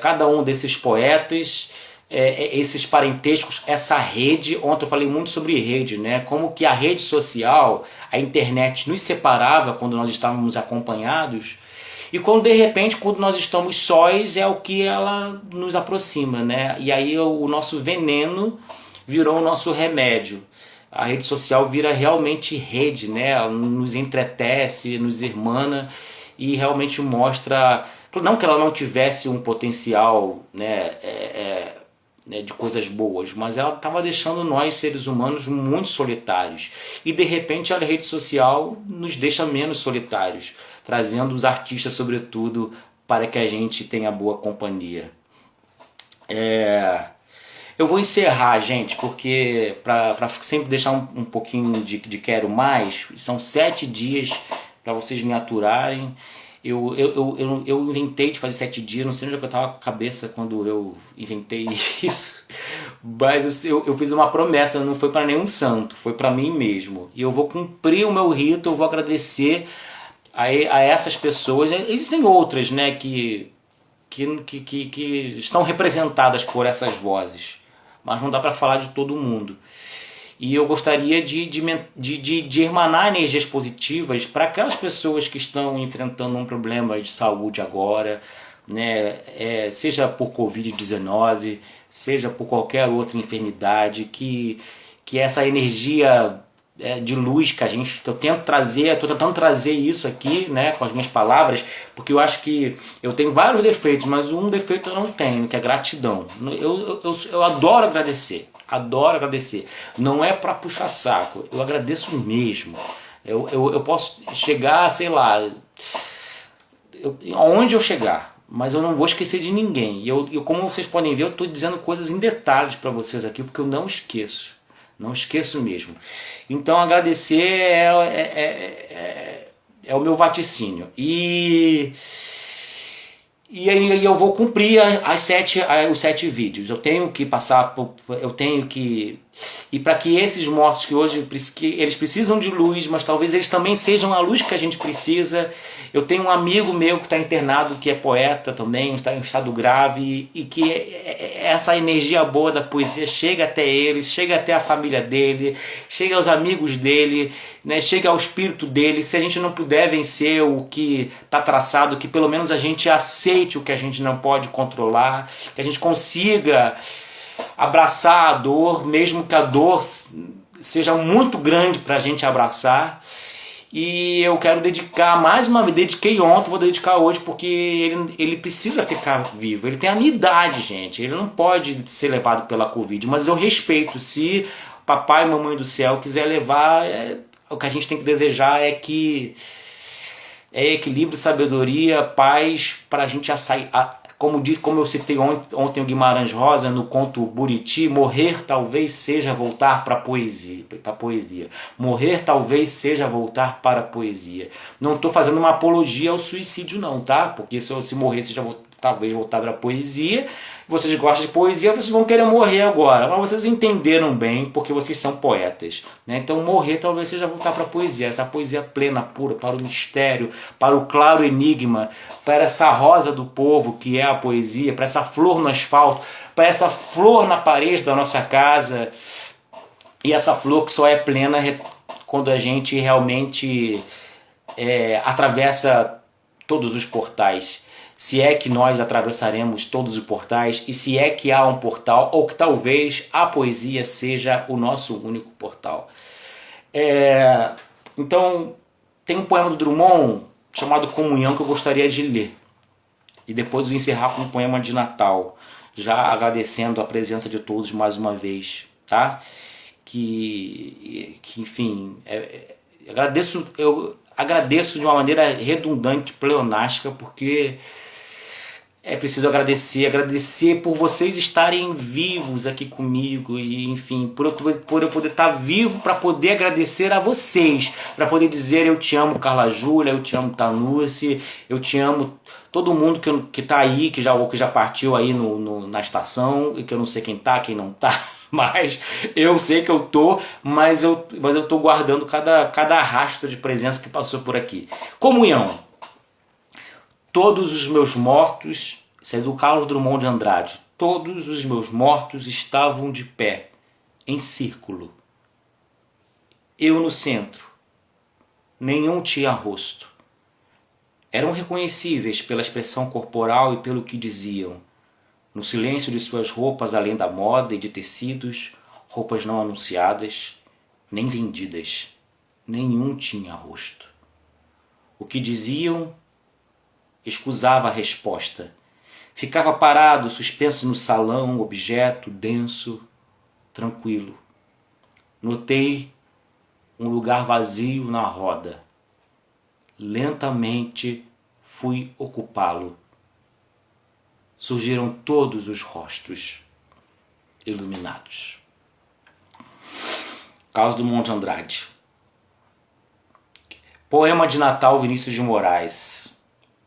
Cada um desses poetas, esses parentescos, essa rede. Ontem eu falei muito sobre rede, né? Como que a rede social, a internet nos separava quando nós estávamos acompanhados, e quando de repente, quando nós estamos sós, é o que ela nos aproxima, né? E aí o nosso veneno virou o nosso remédio. A rede social vira realmente rede, né? Ela nos entretece, nos irmana e realmente mostra, não que ela não tivesse um potencial, né, de coisas boas, mas ela estava deixando nós, seres humanos, muito solitários. E de repente a rede social nos deixa menos solitários, trazendo os artistas, sobretudo, para que a gente tenha boa companhia. Eu vou encerrar, gente, porque para sempre deixar um pouquinho de quero mais, são 7 dias para vocês me aturarem. Eu inventei de fazer 7 dias, não sei onde eu estava com a cabeça quando eu inventei isso, mas eu fiz uma promessa, não foi para nenhum santo, foi para mim mesmo. E eu vou cumprir o meu rito, eu vou agradecer a essas pessoas. Existem outras, né, que estão representadas por essas vozes, mas não dá para falar de todo mundo. E eu gostaria de emanar energias positivas para aquelas pessoas que estão enfrentando um problema de saúde agora, né? Seja por Covid-19, seja por qualquer outra enfermidade, que essa energia de luz que eu tento trazer, estou tentando trazer isso aqui, né, com as minhas palavras, porque eu acho que eu tenho vários defeitos, mas um defeito eu não tenho, que é gratidão. Eu adoro agradecer. Adoro agradecer. Não é para puxar saco, eu agradeço mesmo. Eu posso chegar, sei lá, aonde eu chegar, mas eu não vou esquecer de ninguém. E como vocês podem ver, eu estou dizendo coisas em detalhes para vocês aqui, porque eu não esqueço. Não esqueço mesmo. Então agradecer é o meu vaticínio. E aí eu vou cumprir os 7 vídeos. Eu tenho que passar, e para que esses mortos que hoje eles precisam de luz, mas talvez eles também sejam a luz que a gente precisa. Eu tenho um amigo meu que está internado, que é poeta também, está em estado grave, e que essa energia boa da poesia chega até eles, chega até a família dele, chega aos amigos dele, né, chega ao espírito dele. Se a gente não puder vencer o que está traçado, que pelo menos a gente aceite o que a gente não pode controlar, que a gente consiga abraçar a dor, mesmo que a dor seja muito grande para a gente abraçar. E eu quero dedicar mais uma vez, dediquei ontem, vou dedicar hoje, porque ele precisa ficar vivo. Ele tem a minha idade, gente, ele não pode ser levado pela Covid, mas eu respeito. Se papai e mamãe do céu quiser levar, o que a gente tem que desejar é equilíbrio, sabedoria, paz, para a gente sair. Como eu citei ontem o Guimarães Rosa no conto Buriti, morrer talvez seja voltar para a poesia. Morrer talvez seja voltar para a poesia. Não estou fazendo uma apologia ao suicídio não, tá? Porque se morrer seja talvez voltar para a poesia. Vocês gostam de poesia, vocês vão querer morrer agora. Mas vocês entenderam bem, porque vocês são poetas, né? Então morrer talvez seja voltar para a poesia. Essa poesia plena, pura, para o mistério, para o claro enigma, para essa rosa do povo que é a poesia, para essa flor no asfalto, para essa flor na parede da nossa casa. E essa flor que só é plena quando a gente realmente atravessa todos os portais. Se é que nós atravessaremos todos os portais, e se é que há um portal, ou que talvez a poesia seja o nosso único portal. Então, tem um poema do Drummond chamado Comunhão que eu gostaria de ler. E depois encerrar com um poema de Natal, já agradecendo a presença de todos mais uma vez, tá? Enfim, eu agradeço de uma maneira redundante, pleonástica, porque é preciso agradecer por vocês estarem vivos aqui comigo, e enfim, por eu poder estar vivo para poder agradecer a vocês, para poder dizer eu te amo Carla Júlia, eu te amo Tanucci, eu te amo todo mundo que tá aí, que já partiu aí na estação, e que eu não sei quem tá, quem não tá. Mas eu sei que eu tô, mas eu tô guardando cada rastro de presença que passou por aqui. Comunhão. Todos os meus mortos, isso é do Carlos Drummond de Andrade, todos os meus mortos estavam de pé, em círculo. Eu no centro. Nenhum tinha rosto. Eram reconhecíveis pela expressão corporal e pelo que diziam. No silêncio de suas roupas, além da moda e de tecidos, roupas não anunciadas, nem vendidas. Nenhum tinha rosto. O que diziam escusava a resposta. Ficava parado, suspenso no salão, objeto, denso, tranquilo. Notei um lugar vazio na roda. Lentamente fui ocupá-lo. Surgiram todos os rostos iluminados. Carlos Drummond de Andrade. Poema de Natal, Vinícius de Moraes.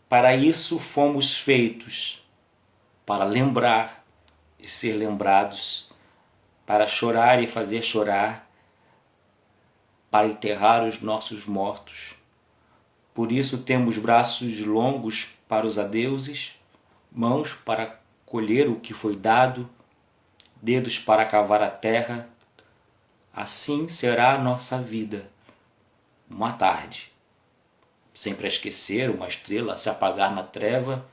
Para isso fomos feitos, para lembrar e ser lembrados, para chorar e fazer chorar, para enterrar os nossos mortos. Por isso temos braços longos para os adeuses, mãos para colher o que foi dado, dedos para cavar a terra. Assim será a nossa vida. Uma tarde, sempre a esquecer, uma estrela a se apagar na treva,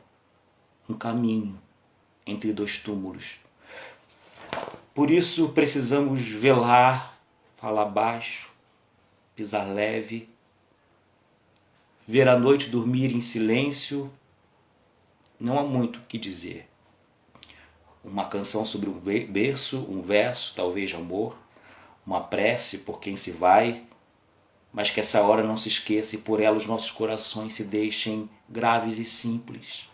um caminho entre dois túmulos. Por isso precisamos velar, falar baixo, pisar leve, ver a noite dormir em silêncio. Não há muito o que dizer. Uma canção sobre um berço, um verso, talvez de amor, uma prece por quem se vai, mas que essa hora não se esqueça e por ela os nossos corações se deixem graves e simples.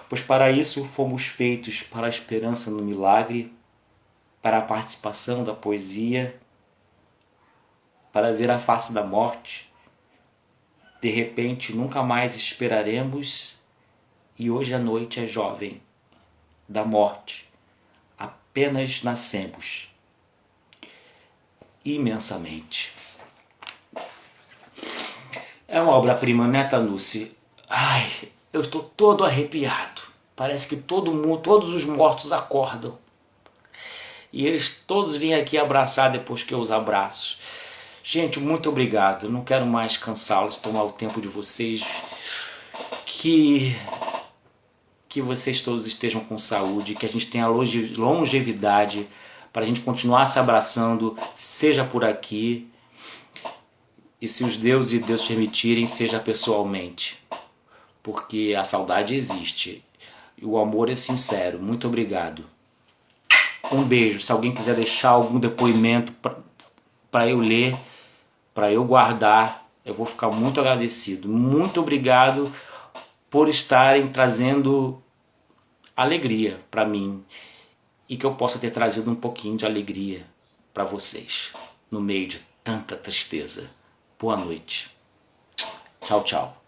Pois para isso fomos feitos, para a esperança no milagre, para a participação da poesia, para ver a face da morte. De repente nunca mais esperaremos. E hoje a noite é jovem, da morte, apenas nascemos, imensamente. É uma obra-prima, né, Tanucci? Ai, eu estou todo arrepiado. Parece que todos os mortos acordam. E eles todos vêm aqui abraçar depois que eu os abraço. Gente, muito obrigado. Não quero mais cansá-los, tomar o tempo de vocês. Que vocês todos estejam com saúde, que a gente tenha longevidade para a gente continuar se abraçando, seja por aqui, e se os deuses e Deus permitirem, seja pessoalmente, porque a saudade existe e o amor é sincero. Muito obrigado. Um beijo. Se alguém quiser deixar algum depoimento para eu ler, para eu guardar, eu vou ficar muito agradecido. Muito obrigado por estarem trazendo alegria para mim e que eu possa ter trazido um pouquinho de alegria para vocês no meio de tanta tristeza. Boa noite. Tchau, tchau.